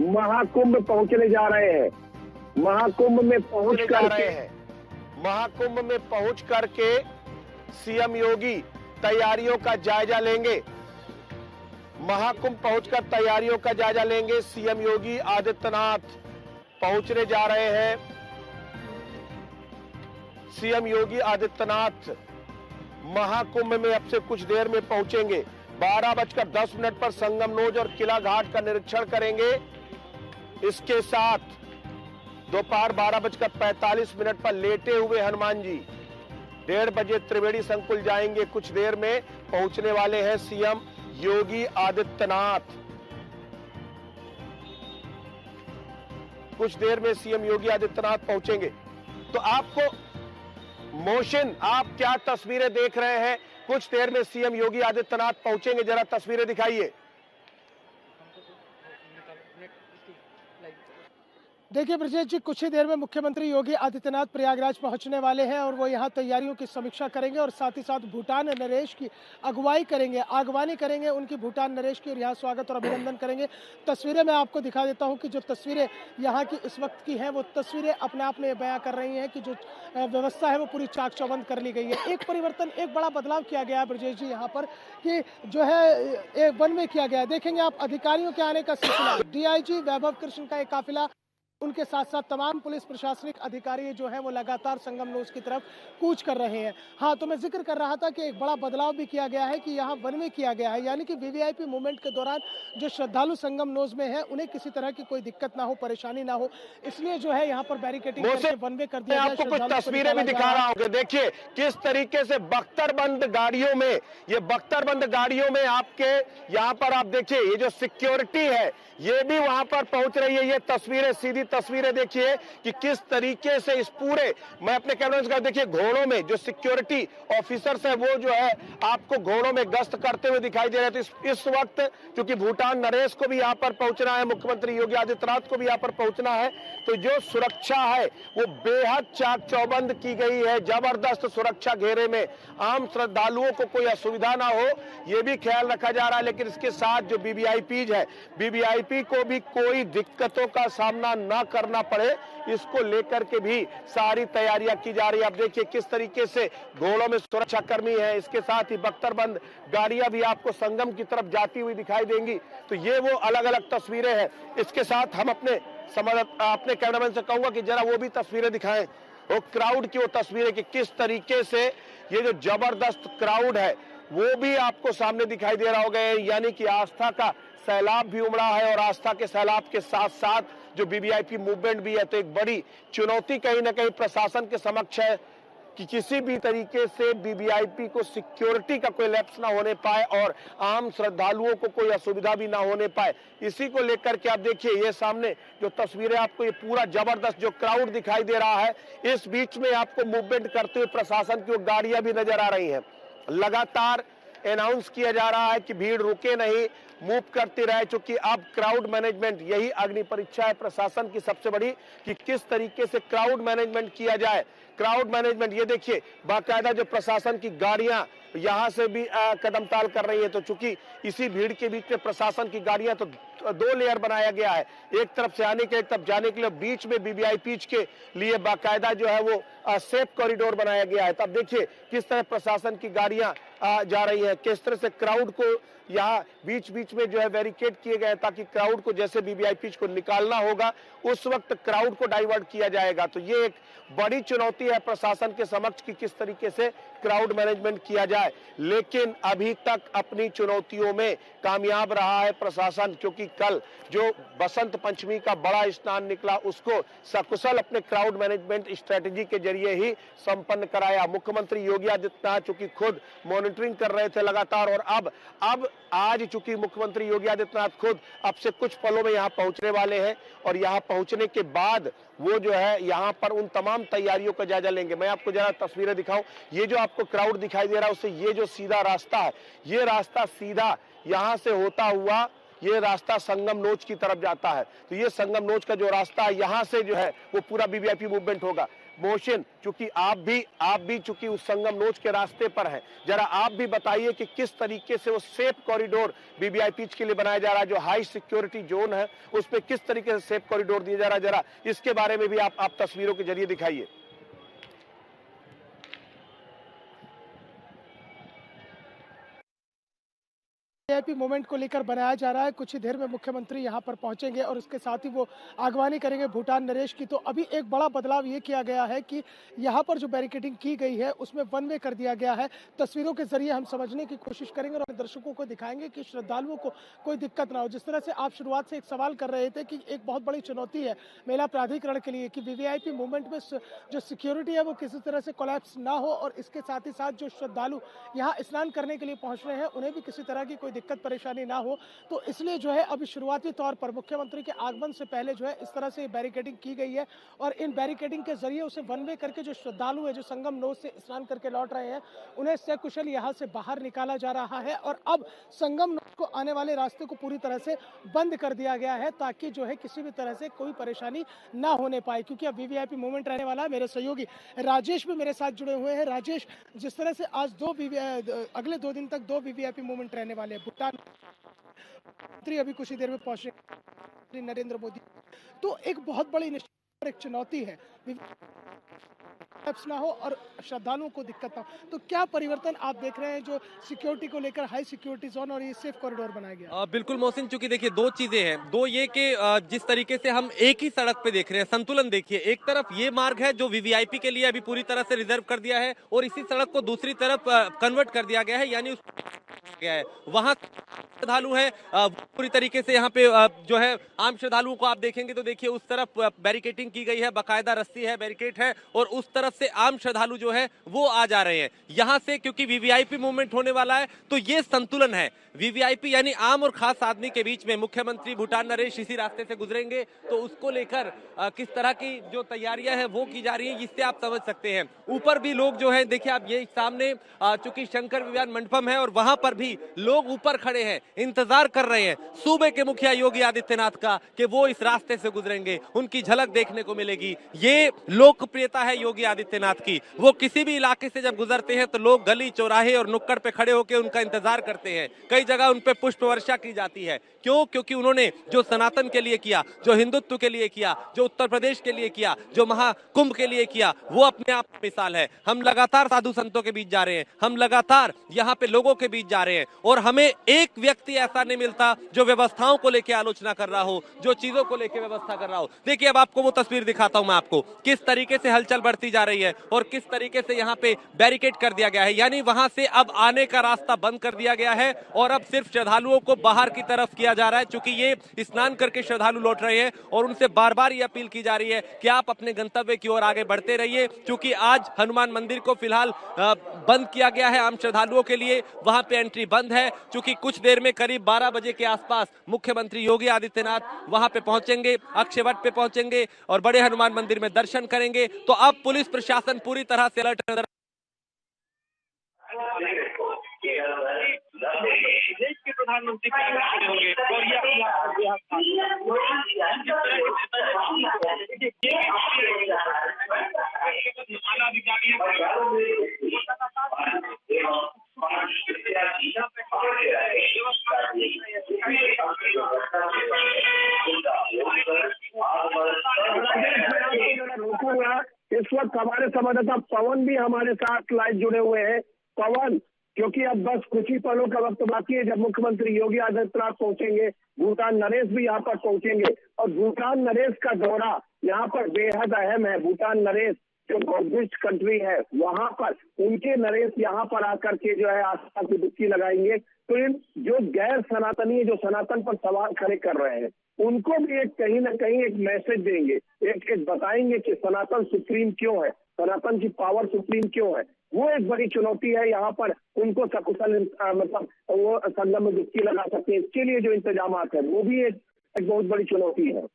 S6: महाकुंभ पहुंचने जा रहे हैं। महाकुंभ में पहुंच
S1: करके सीएम योगी तैयारियों का जायजा लेंगे। महाकुंभ पहुंचकर तैयारियों का जायजा लेंगे। सीएम योगी आदित्यनाथ पहुंचने जा रहे हैं। सीएम योगी आदित्यनाथ महाकुंभ में अब से कुछ देर में पहुंचेंगे। 12:10 पर संगम नोज और किला घाट का निरीक्षण करेंगे। इसके साथ दोपहर 12:45 पर लेटे हुए हनुमान जी 1:30 बजे त्रिवेणी संकुल जाएंगे। कुछ देर में पहुंचने वाले हैं सीएम योगी आदित्यनाथ। कुछ देर में सीएम योगी आदित्यनाथ पहुंचेंगे। तो आपको मोशन, आप क्या तस्वीरें देख रहे हैं? कुछ देर में सीएम योगी आदित्यनाथ पहुंचेंगे, जरा तस्वीरें दिखाइए।
S7: देखिए ब्रजेश जी, कुछ ही देर में मुख्यमंत्री योगी आदित्यनाथ प्रयागराज पहुंचने वाले हैं और वो यहां तैयारियों की समीक्षा करेंगे और साथ ही साथ भूटान नरेश की अगुवाई करेंगे, आगवानी करेंगे उनकी भूटान नरेश की और यहाँ स्वागत और अभिनंदन करेंगे। तस्वीरें मैं आपको दिखा देता हूं कि जो तस्वीरें यहाँ की इस वक्त की हैं वो तस्वीरें अपने आप में बयां कर रही हैं कि जो व्यवस्था है वो पूरी चाक चौबंद कर ली गई है। एक परिवर्तन, एक बड़ा बदलाव किया गया है ब्रजेश जी यहाँ पर कि जो है वन वे किया गया है। देखेंगे आप अधिकारियों के आने का सिलसिला, डीआईजी वैभव कृष्ण का एक काफिला, उनके साथ साथ तमाम पुलिस प्रशासनिक अधिकारी जो हैं वो लगातार संगम नोज की तरफ कूच कर रहे हैं। हाँ, तो मैं जिक्र कर रहा था कि एक बड़ा बदलाव भी किया गया है कि यहाँ वन वे किया गया है, यानी कि वीवीआईपी मूवमेंट के दौरान जो श्रद्धालु संगम नोज में है उन्हें किसी तरह की कोई दिक्कत ना हो, परेशानी ना हो, इसलिए जो है यहाँ पर बैरिकेडिंग करके वन वे कर दिया गया।
S1: आपको कुछ तस्वीरें भी दिखा रहा हूँ। देखिए किस तरीके से बख्तरबंद गाड़ियों में, ये बख्तरबंद गाड़ियों में आपके यहाँ पर आप देखिए ये जो सिक्योरिटी है ये भी वहां पर पहुंच रही है। ये तस्वीरें, सीधी तस्वीरें देखिए कि किस तरीके से इस पूरे, मैं अपने कैमरे से देखिए घोड़ों में जो सिक्योरिटी ऑफिसर्स है वो जो है आपको घोड़ों में गश्त करते हुए दिखाई दे रहे थे। तो इस वक्त क्योंकि भूटान नरेश को भी यहाँ पर पहुंचना है, मुख्यमंत्री योगी आदित्यनाथ को भी यहाँ पर पहुंचना है, तो जो सुरक्षा है वो बेहद चाक चौबंद की गई है। जबरदस्त सुरक्षा घेरे में आम श्रद्धालुओं को कोई असुविधा ना हो ये भी ख्याल रखा जा रहा है। लेकिन इसके साथ जो वीवीआईपी है, वीवीआईपी को भी कोई दिक्कतों का सामना ना करना पड़े, इसको लेकर के भी सारी तैयारियां की जा रही है। आप देखिए किस तरीके से घोड़ों में सुरक्षा कर्मी है, इसके साथ ही बख्तरबंद गाड़ियां भी आपको संगम की तरफ जाती हुई दिखाई देंगी। तो ये वो अलग अलग तस्वीरें हैं। इसके साथ हम अपने कैमरामैन से कहूंगा कि जरा वो भी तस्वीरें दिखाएं, वो क्राउड की वो तस्वीरें कि किस तरीके से ये जो जबरदस्त क्राउड है वो भी आपको सामने दिखाई दे रहा होगा। यानी कि आस्था का सैलाब भी उमड़ा है और आस्था के सैलाब के साथ साथ जो वीवीआईपी मूवमेंट भी है। तो एक बड़ी चुनौती कहीं ना कहीं प्रशासन के समक्ष है कि किसी भी तरीके से वीवीआईपी को सिक्योरिटी का कोई लैप्स ना होने पाए और आम श्रद्धालुओं को कोई असुविधा भी ना होने पाए। इसी को लेकर के आप देखिए ये सामने जो तस्वीरें आपको, ये पूरा जबरदस्त जो क्राउड दिखाई दे रहा है, इस बीच में आपको मूवमेंट करते हुए प्रशासन की गाड़ियां भी नजर आ रही हैं। लगातार अनाउंस किया जा रहा है कि भीड़ रुके नहीं, मूव करती रहे, क्योंकि अब क्राउड मैनेजमेंट, यही अग्नि परीक्षा है प्रशासन की सबसे बड़ी कि किस तरीके से क्राउड मैनेजमेंट किया जाए। क्राउड मैनेजमेंट, ये देखिए बाकायदा जो प्रशासन की गाड़ियां यहां से भी कदम ताल कर रही है। तो चूंकि इसी भीड़ के बीच में प्रशासन की गाड़ियां, तो 2 लेयर बनाया गया है, एक तरफ से आने के एक तरफ जाने के लिए, बीच में वीवीआईपी के लिए बाकायदा जो है वो सेफ कॉरिडोर बनाया गया है। तब देखिए किस तरह प्रशासन की गाड़ियां जा रही है, किस तरह से क्राउड को यहाँ बीच बीच में जो है बैरिकेड किए गए ताकि क्राउड को, जैसे वीवीआईपी को निकालना होगा उस वक्त क्राउड को डाइवर्ट किया जाएगा। तो ये एक बड़ी चुनौती है प्रशासन के समक्ष कि किस तरीके से क्राउड मैनेजमेंट किया जाए। जाए, लेकिन अभी तक अपनी चुनौतियों में कामयाब रहा है प्रशासन, क्योंकि कल जो बसंत पंचमी का बड़ा स्नान निकला उसको सकुशल अपने क्राउड मैनेजमेंट स्ट्रेटेजी के जरिए ही संपन्न कराया। मुख्यमंत्री योगी आदित्यनाथ चूंकि खुद मॉनिटरिंग कर रहे थे लगातार, और अब आज चूंकि मुख्यमंत्री योगी आदित्यनाथ खुद अब से कुछ पलों में यहां पहुंचने वाले हैं, और यहां पहुंचने के बाद वो जो है यहां पर उन तमाम तैयारियों का जायजा लेंगे। मैं आपको जरा तस्वीरें दिखाऊं, ये जो आपको क्राउड दिखाई दे रहा है उससे ये जो सीधा रास्ता है, ये रास्ता सीधा यहां से होता हुआ ये रास्ता संगम नोच की तरफ जाता है। तो ये संगम नोच का जो रास्ता है यहां से जो है वो पूरा वीवीआईपी मूवमेंट होगा। मोहसिन, चूंकि आप भी चूंकि उस संगम नोच के रास्ते पर हैं, जरा आप भी बताइए कि किस तरीके से वो सेफ कॉरिडोर वीवीआईपी के लिए बनाया जा रहा है, जो हाई सिक्योरिटी जोन है उस पर किस तरीके से सेफ कॉरिडोर दिया जा रहा है, जरा इसके बारे में भी आप तस्वीरों के जरिए दिखाइए।
S7: वीआईपी मूवमेंट को लेकर बनाया जा रहा है। कुछ ही देर में मुख्यमंत्री यहां पर पहुंचेंगे और उसके साथ ही वो आगवानी करेंगे भूटान नरेश की। तो अभी एक बड़ा बदलाव ये किया गया है कि यहां पर जो बैरिकेडिंग की गई है उसमें वन वे कर दिया गया है। तस्वीरों के जरिए हम समझने की कोशिश करेंगे और दर्शकों को दिखाएंगे कि श्रद्धालुओं को कोई दिक्कत ना हो। जिस तरह से आप शुरुआत से एक सवाल कर रहे थे कि एक बहुत बड़ी चुनौती है मेला प्राधिकरण के लिए कि वीवीआईपी मूवमेंट में जो सिक्योरिटी है वो किसी तरह से कोलैप्स ना हो, और इसके साथ ही साथ जो श्रद्धालु यहाँ स्नान करने के लिए पहुंच रहे हैं उन्हें भी किसी तरह की कोई दिक्कत परेशानी ना हो। तो इसलिए जो है अभी शुरुआती तौर पर मुख्यमंत्री के आगमन से पहले जो है इस तरह से बैरिकेडिंग की गई है, और इन बैरिकेडिंग के जरिए उसे वन वे करके जो श्रद्धालु है जो संगम नोच से स्नान करके लौट रहे हैं उन्हें सकुशल यहां से बाहर निकाला जा रहा है। और अब संगम नोच को आने वाले रास्ते को पूरी तरह से बंद कर दिया गया है ताकि जो है किसी भी तरह से कोई परेशानी ना होने पाए, क्योंकि अब वीवीआईपी मूवमेंट रहने वाला है। मेरे सहयोगी राजेश भी मेरे साथ जुड़े हुए हैं। राजेश, जिस तरह से आज अगले 2 दिन तक 2 वीवीआईपी मूवमेंट रहने वाले हैं, भूटान मंत्री अभी कुछ ही देर में पहुंचे नरेंद्र मोदी, तो एक बहुत बड़ी एक चुनौती है ना हो और श्रद्धालुओं को दिक्कत ना हो। तो क्या परिवर्तन आप देख रहे हैं जो सिक्योरिटी को लेकर हाई सिक्योरिटी जोन और ये सेफ कॉरिडोर बनाया गया?
S8: बिल्कुल मोहसिन, चूंकि देखिए 2 चीजें हैं। 2 ये कि जिस तरीके से हम एक ही सड़क पे देख रहे हैं, संतुलन देखिए। एक तरफ ये मार्ग है जो वीवीआईपी के लिए अभी पूरी तरह से रिजर्व कर दिया है, और इसी सड़क को दूसरी तरफ कन्वर्ट कर दिया गया है, यानी गया है वहां श्रद्धालु है पूरी तरीके से यहाँ पे जो है आम श्रद्धालुओं को आप देखेंगे तो देखिए उस तरफ बैरिकेडिंग की गई है, बाकायदा रस्सी है, बैरिकेड है, और उस तरफ से आम श्रद्धालु जो है वो आ जा रहे हैं यहाँ से, क्योंकि वीवीआईपी मूवमेंट होने वाला है। तो ये संतुलन है वीवीआईपी यानी आम और खास आदमी के बीच में। मुख्यमंत्री भूटान नरेश इसी रास्ते से गुजरेंगे, तो उसको लेकर किस तरह की जो तैयारियां हैं वो की जा रही है, इससे आप समझ सकते हैं। ऊपर भी लोग जो है देखिए आप ये सामने चूंकि शंकर विज्ञान मंडपम है और वहां पर भी लोग ऊपर खड़े हैं, इंतजार कर रहे हैं सूबे के मुखिया योगी आदित्यनाथ का कि वो इस रास्ते से गुजरेंगे, उनकी झलक देखने को मिलेगी। ये लोकप्रियता है योगी आदित्यनाथ की। वो किसी भी इलाके से जब गुजरते हैं तो लोग गली चौराहे और नुक्कड़ पे खड़े होकर उनका इंतजार करते हैं। कई जगह उन पे पुष्प वर्षा की जाती है। क्यों? क्योंकि उन्होंने जो सनातन के लिए किया, जो हिंदुत्व के लिए किया, जो उत्तर प्रदेश के लिए किया, जो महाकुंभ के लिए किया, वो अपने आप मिसाल है। हम लगातार साधु संतों के बीच जा रहे हैं, हम लगातार यहाँ पे लोगों के बीच जा रहे हैं, और हमें एक व्यक्ति ऐसा नहीं मिलता जो व्यवस्थाओं को लेकर आलोचना कर रहा हो, जो चीजों को लेकर व्यवस्था कर रहा हो। देखिए अब आपको वो तस्वीर दिखाता हूं मैं आपको, किस तरीके से हलचल बढ़ती जा रही है और किस तरीके से यहाँ पे बैरिकेड कर दिया गया है, यानी वहां से अब आने का रास्ता बंद कर दिया गया है और अब सिर्फ श्रद्धालुओं को बाहर की तरफ किया जा रहा है। चूंकि ये स्नान करके श्रद्धालु लौट रहे हैं और उनसे बार बार ये अपील की जा रही है कि आप अपने गंतव्य की ओर आगे बढ़ते रहिए, क्योंकि आज हनुमान मंदिर को फिलहाल बंद किया गया है आम श्रद्धालुओं के लिए, वहां पे एंट्री बंद है। चूंकि कुछ देर में करीब 12 बजे के आसपास मुख्यमंत्री योगी आदित्यनाथ वहां पे पहुंचेंगे, अक्षय वट पे पहुंचेंगे और बड़े हनुमान मंदिर में दर्शन करेंगे। तो अब पुलिस प्रशासन पूरी तरह से अलर्ट नजर
S2: देश के प्रधानमंत्री होंगे और ये
S6: रोकूंगा। इस वक्त हमारे संवाददाता पवन भी हमारे साथ लाइव जुड़े हुए हैं। पवन, क्योंकि अब बस कुछ ही पलों का वक्त बाकी है जब मुख्यमंत्री योगी आदित्यनाथ पहुंचेंगे, भूटान नरेश भी यहाँ पर पहुंचेंगे और भूटान नरेश का दौरा यहाँ पर बेहद अहम है। भूटान नरेश जो बुद्धिस्ट कंट्री है वहां पर उनके नरेश यहाँ पर आकर के जो है आस्था की डुबकी लगाएंगे। तो इन जो गैर सनातनी जो सनातन पर सवाल खड़े कर रहे हैं उनको भी एक कहीं ना कहीं एक मैसेज देंगे, एक बताएंगे कि सनातन सुप्रीम क्यों है, सनातन की पावर सुप्रीम क्यों है। वो एक बड़ी चुनौती है यहाँ पर उनको सकुशल मतलब वो संगम में डुबकी लगा सकते हैं। इसके लिए जो इंतजाम है वो भी एक बहुत बड़ी चुनौती है।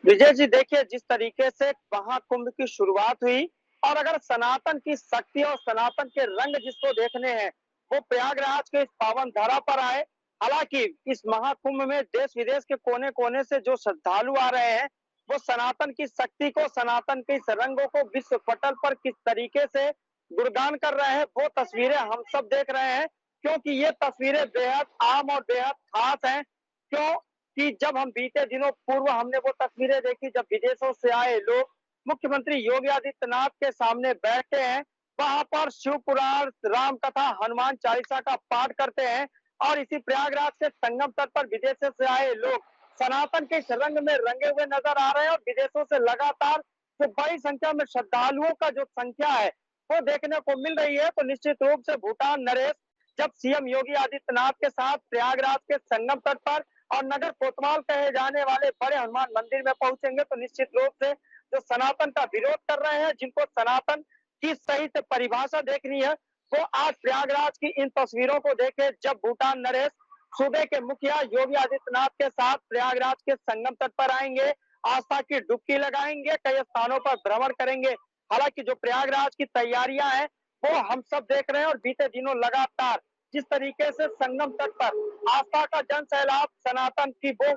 S4: विजय जी, देखिए जिस तरीके से महाकुंभ की शुरुआत हुई और अगर सनातन की शक्ति और सनातन के रंग जिसको देखने हैं वो प्रयागराज के इस पावन धरा पर आए। हालांकि इस महाकुंभ में देश विदेश के कोने कोने से जो श्रद्धालु आ रहे हैं वो सनातन की शक्ति को, सनातन के इस रंगों को विश्व पटल पर किस तरीके से गुणगान कर रहे हैं वो तस्वीरें हम सब देख रहे हैं। क्योंकि ये तस्वीरें बेहद आम और बेहद खास हैं। क्यों कि जब हम बीते दिनों पूर्व हमने वो तस्वीरें देखी जब विदेशों से आए लोग मुख्यमंत्री योगी आदित्यनाथ के सामने बैठते हैं, वहां पर शिव पुराण, राम कथा, हनुमान चालीसा का पाठ करते हैं और इसी प्रयागराज के संगम तट पर विदेशों से आए लोग सनातन के इस रंग में रंगे हुए नजर आ रहे हैं। और विदेशों से लगातार जो बड़ी संख्या में श्रद्धालुओं का जो संख्या है वो देखने को मिल रही है। तो निश्चित रूप से भूटान नरेश जब सीएम योगी आदित्यनाथ के साथ प्रयागराज के संगम तट पर और नगर कोतवाल कहे जाने वाले बड़े हनुमान मंदिर में पहुंचेंगे तो निश्चित रूप से जो सनातन का विरोध कर रहे हैं, जिनको सनातन की सही से परिभाषा देखनी है, वो आज प्रयागराज की इन तस्वीरों को देखे जब भूटान नरेश सूबे के मुखिया योगी आदित्यनाथ के साथ प्रयागराज के संगम तट पर आएंगे, आस्था की डुबकी लगाएंगे, कई स्थानों पर भ्रमण करेंगे। हालांकि जो प्रयागराज की तैयारियां हैं वो हम सब देख रहे हैं और बीते दिनों लगातार जिस तरीके से संगम तट पर आस्था का जन सैलाब, सनातन की वो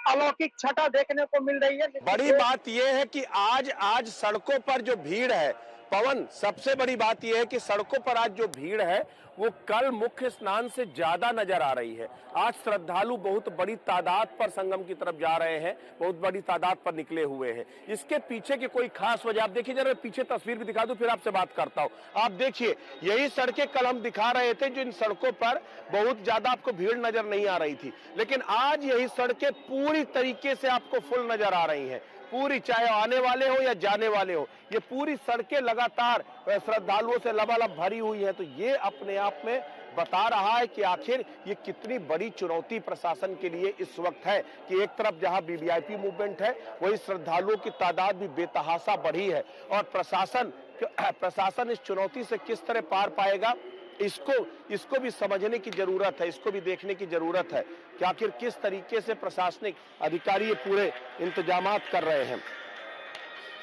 S4: अलौकिक छटा देखने को मिल रही है।
S1: बड़ी बात यह है कि आज सड़कों पर जो भीड़ है पवन, सबसे बड़ी बात यह है कि सड़कों पर आज जो भीड़ है वो कल मुख्य स्नान से ज्यादा नजर आ रही है। आज श्रद्धालु बहुत बड़ी तादाद पर संगम की तरफ जा रहे हैं, बहुत बड़ी तादाद पर निकले हुए हैं। इसके पीछे की कोई खास वजह आप देखिए, जरा पीछे तस्वीर भी दिखा दूं फिर आपसे बात करता हूं। आप देखिए यही सड़कें कल हम दिखा रहे थे जिन सड़कों पर बहुत ज्यादा आपको भीड़ नजर नहीं आ रही थी, लेकिन आज यही सड़कें पूरी तरीके से आपको फुल नजर आ रही हैं। पूरी, चाहे आने वाले हो या जाने वाले हो, ये पूरी सड़कें लगातार श्रद्धालुओं से लबालब भरी हुई है। तो ये अपने आप में बता रहा है कि आखिर ये कितनी बड़ी चुनौती प्रशासन के लिए इस वक्त है कि एक तरफ जहां वीवीआईपी मूवमेंट है वही श्रद्धालुओं की तादाद भी बेतहाशा बढ़ी है और प्रशासन इस चुनौती से किस तरह पार पाएगा इसको भी समझने की जरूरत है, इसको भी देखने की जरूरत है कि आखिर किस तरीके से प्रशासनिक अधिकारी ये पूरे इंतजामात कर रहे हैं।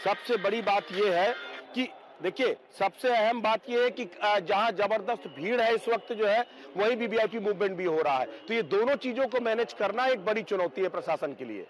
S1: सबसे बड़ी बात यह है कि देखिए, सबसे अहम बात यह है कि जहां जबरदस्त भीड़ है इस वक्त जो है वहीं वीवीआईपी मूवमेंट भी हो रहा है। तो ये दोनों चीजों को मैनेज करना एक बड़ी चुनौती है प्रशासन के लिए।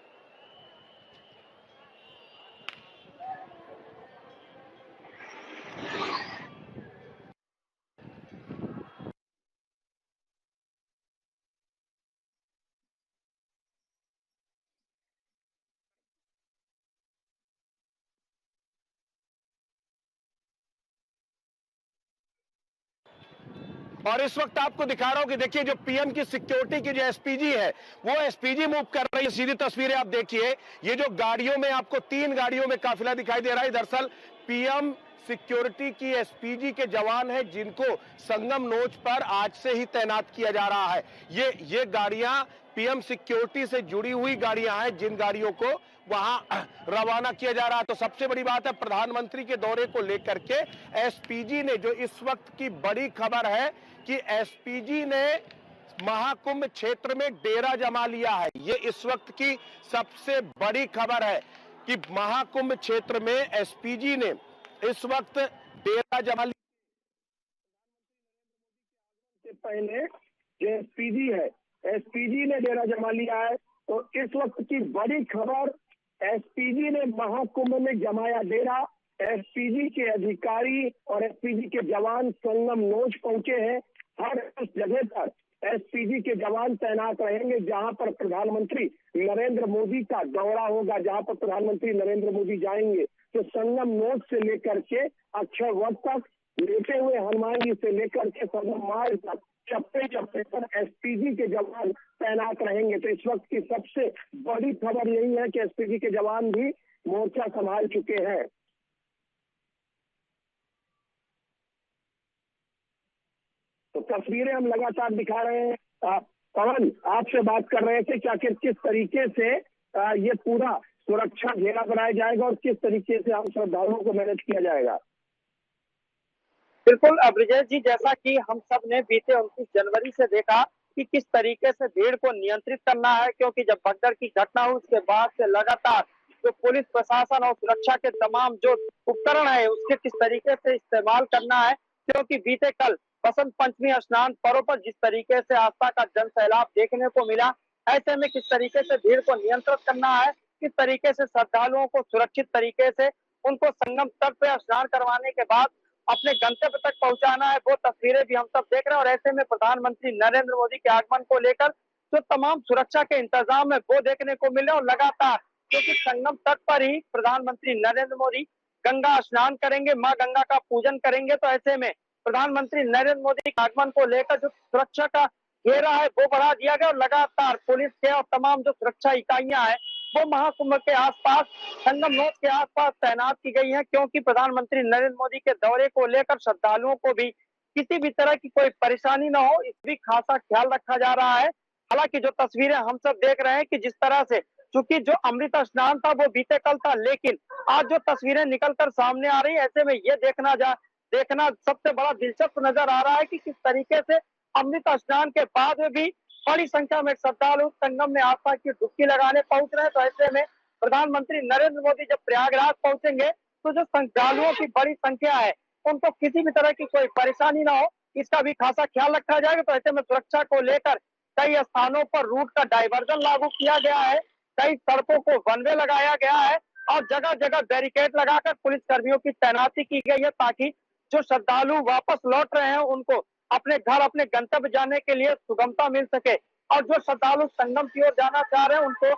S1: और इस वक्त आपको दिखा रहा हूं कि देखिए जो पीएम की सिक्योरिटी की जो एसपीजी है वो एसपीजी मूव कर रही है। सीधी तस्वीरें आप देखिए, ये जो गाड़ियों में आपको 3 गाड़ियों में काफिला दिखाई दे रहा है, दरअसल पीएम सिक्योरिटी की एसपीजी के जवान हैं जिनको संगम नोच पर आज से ही तैनात किया जा रहा है। ये गाड़ियां पीएम सिक्योरिटी से जुड़ी हुई गाड़ियां हैं जिन गाड़ियों को वहां रवाना किया जा रहा है। तो सबसे बड़ी बात है प्रधानमंत्री के दौरे को लेकर के एसपीजी ने, जो इस वक्त की बड़ी खबर है कि एसपीजी ने महाकुंभ क्षेत्र में डेरा जमा लिया है। ये इस वक्त की सबसे बड़ी खबर है कि महाकुंभ क्षेत्र में एसपीजी ने इस वक्त डेरा जमा लिया।
S6: से पहले जो एसपीजी है, एसपीजी ने डेरा जमा लिया है। तो इस वक्त की बड़ी खबर, एसपीजी ने महाकुंभ में जमाया डेरा। एसपीजी के अधिकारी और एसपीजी के जवान संगम नोच पहुंचे हैं। हर उस जगह पर एसपीजी के जवान तैनात रहेंगे जहां पर प्रधानमंत्री नरेंद्र मोदी का दौरा होगा, जहां पर प्रधानमंत्री नरेंद्र मोदी जाएंगे। तो संगम नोच से लेकर के अक्षय वट तक, लेटे हुए हनुमान जी से लेकर के संगम मार्ग तक चप्पे चप्पे पर एसपीजी के जवान तैनात रहेंगे। तो इस वक्त की सबसे बड़ी खबर यही है कि एसपीजी के जवान भी मोर्चा संभाल चुके हैं। तो तस्वीरें हम लगातार दिखा रहे हैं। पवन आपसे बात कर रहे थे क्या किस तरीके से ये पूरा सुरक्षा घेरा बनाया जाएगा और किस तरीके से हम श्रद्धालुओं को मैनेज किया जाएगा।
S4: बिल्कुल ब्रिजेश जी, जैसा कि हम सब ने बीते 29 जनवरी से देखा कि किस तरीके से भीड़ को नियंत्रित करना है, क्योंकि जब भगदड़ की घटना हुई उसके बाद से लगातार जो पुलिस प्रशासन और सुरक्षा के तमाम जो उपकरण है उसके किस तरीके से इस्तेमाल करना है, क्योंकि बीते कल बसंत पंचमी स्नान पर्व पर जिस तरीके से आस्था का जन सैलाब देखने को मिला, ऐसे में किस तरीके से भीड़ को नियंत्रित करना है, किस तरीके से श्रद्धालुओं को सुरक्षित तरीके से उनको संगम तट पे स्नान करवाने के बाद अपने गंतव्य तक पहुंचाना है, वो तस्वीरें भी हम सब देख रहे हैं। और ऐसे में प्रधानमंत्री नरेंद्र मोदी के आगमन को लेकर जो तमाम सुरक्षा के इंतजाम है वो देखने को मिले। और लगातार क्योंकि संगम तट पर ही प्रधानमंत्री नरेंद्र मोदी गंगा स्नान करेंगे, माँ गंगा का पूजन करेंगे, तो ऐसे में प्रधानमंत्री नरेंद्र मोदी के आगमन को लेकर जो सुरक्षा का घेरा है वो बढ़ा दिया गया। और लगातार पुलिस के और तमाम जो सुरक्षा इकाइयां हैं वो महाकुंभ के आसपास, संगम नोट के आसपास तैनात की गई है, क्योंकि प्रधानमंत्री नरेंद्र मोदी के दौरे को लेकर श्रद्धालुओं को भी किसी भी तरह की कोई परेशानी न हो, इस भी खासा ख्याल रखा जा रहा है। हालांकि जो तस्वीरें हम सब देख रहे हैं कि जिस तरह से, चूंकि जो अमृत स्नान था वो बीते कल था, लेकिन आज जो तस्वीरें निकल कर सामने आ रही है, ऐसे में ये देखना सबसे बड़ा दिलचस्प नजर आ रहा है कि किस तरीके से अमृत स्नान के बाद में भी बड़ी संख्या में श्रद्धालु संगम में आस्था की डुबकी लगाने पहुंच रहे हैं। तो ऐसे में प्रधानमंत्री नरेंद्र मोदी जब प्रयागराज पहुंचेंगे तो जो श्रद्धालुओं की बड़ी संख्या है उनको किसी भी तरह की कोई परेशानी ना हो, इसका भी खासा ख्याल रखा जाएगा। तो ऐसे में सुरक्षा को लेकर कई स्थानों पर रूट का डाइवर्जन लागू किया गया है, कई सड़कों को वन वे लगाया गया है और जगह जगह बैरिकेड लगाकर पुलिस कर्मियों की तैनाती की गई है, ताकि जो श्रद्धालु वापस लौट रहे हैं उनको अपने घर, अपने गंतव्य जाने के लिए सुगमता मिल सके। और जो श्रद्धालु संगम की ओर जाना चाह रहे हैं उनको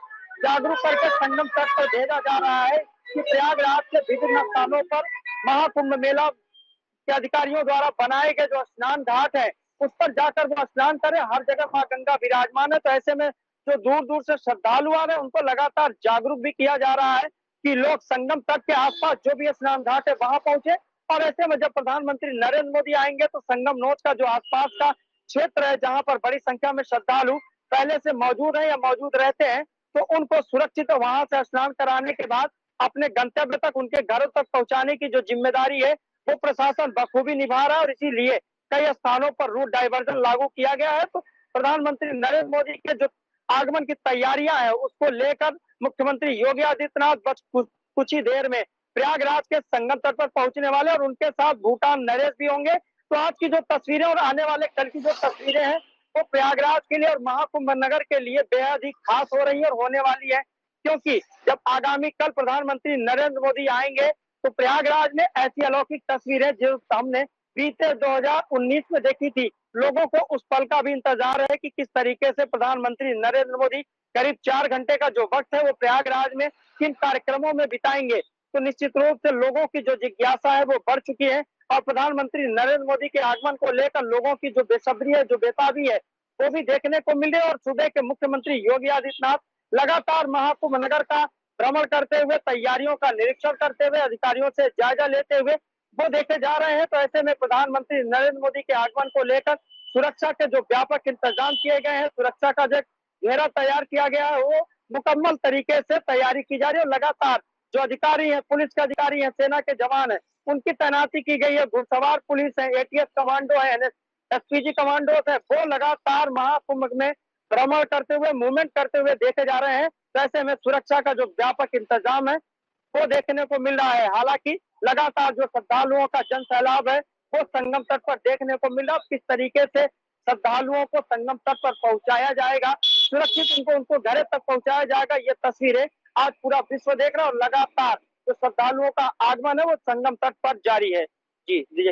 S4: जागरूक करके संगम तट पर भेजा जा रहा है कि प्रयागराज के विभिन्न स्थानों पर महाकुंभ मेला के अधिकारियों द्वारा बनाए गए जो स्नान घाट है उस पर जाकर वो स्नान करें। हर जगह माँ गंगा विराजमान है, तो ऐसे में जो दूर दूर से श्रद्धालु आ रहे हैं उनको लगातार जागरूक भी किया जा रहा है कि लोग संगम तट के आसपास जो भी स्नान घाट है वहां पहुंचे। और ऐसे में जब प्रधानमंत्री नरेंद्र मोदी आएंगे तो संगम नोच का जो आसपास का क्षेत्र है जहां पर बड़ी संख्या में श्रद्धालु पहले से मौजूद है या मौजूद रहते हैं, तो उनको सुरक्षित वहां से स्नान कराने के बाद अपने गंतव्य तक, उनके घरों तक पहुंचाने की जो जिम्मेदारी है वो प्रशासन बखूबी निभा रहा है। और इसीलिए कई स्थानों पर रूट डाइवर्जन लागू किया गया है। तो प्रधानमंत्री नरेंद्र मोदी के जो आगमन की तैयारियां हैं उसको लेकर मुख्यमंत्री योगी आदित्यनाथ बस कुछ ही देर में प्रयागराज के संगम तट पर पहुंचने वाले और उनके साथ भूटान नरेश भी होंगे। तो आज की जो तस्वीरें और आने वाले कल की जो तस्वीरें हैं वो प्रयागराज के लिए और महाकुंभ नगर के लिए बेहद ही खास हो रही है और होने वाली है, क्योंकि जब आगामी कल प्रधानमंत्री नरेंद्र मोदी आएंगे तो प्रयागराज में ऐसी अलौकिक तस्वीरें जो हमने बीते 2019 में देखी थी, लोगों को उस पल का भी इंतजार है कि किस तरीके से प्रधानमंत्री नरेंद्र मोदी करीब 4 घंटे का जो वक्त है वो प्रयागराज में किन कार्यक्रमों में बिताएंगे। तो निश्चित रूप से लोगों की जो जिज्ञासा है वो बढ़ चुकी है और प्रधानमंत्री नरेंद्र मोदी के आगमन को लेकर लोगों की जो बेसब्री है, जो बेताबी है, वो भी देखने को मिले। और सुबह के मुख्यमंत्री योगी आदित्यनाथ लगातार महाकुंभ नगर का भ्रमण करते हुए, तैयारियों का निरीक्षण करते हुए, अधिकारियों से जायजा लेते हुए वो देखे जा रहे हैं। तो ऐसे में प्रधानमंत्री नरेंद्र मोदी के आगमन को लेकर सुरक्षा के जो व्यापक इंतजाम किए गए हैं, सुरक्षा का जो घेरा तैयार किया गया है वो मुकम्मल तरीके से तैयारी की जा रही है। और लगातार जो अधिकारी हैं, पुलिस के अधिकारी हैं, सेना के जवान हैं, उनकी तैनाती की गई है। घुड़सवार पुलिस है, एटीएस कमांडो है, एसपीजी कमांडो है, वो लगातार महाकुंभ में भ्रमण करते हुए, मूवमेंट करते हुए देखे जा रहे हैं। तो ऐसे में सुरक्षा का जो व्यापक इंतजाम है वो देखने को मिल रहा है। हालांकि लगातार जो श्रद्धालुओं का जन सैलाब है वो संगम तट पर देखने को मिल रहा है। किस तरीके से श्रद्धालुओं को संगम तट पर पहुंचाया जाएगा, सुरक्षित उनको घर तक पहुंचाया जाएगा, ये तस्वीरें आज पूरा विश्व देख रहा है। और लगातार जो श्रद्धालुओं का आगमन है वो संगम तट पर जारी है। जी।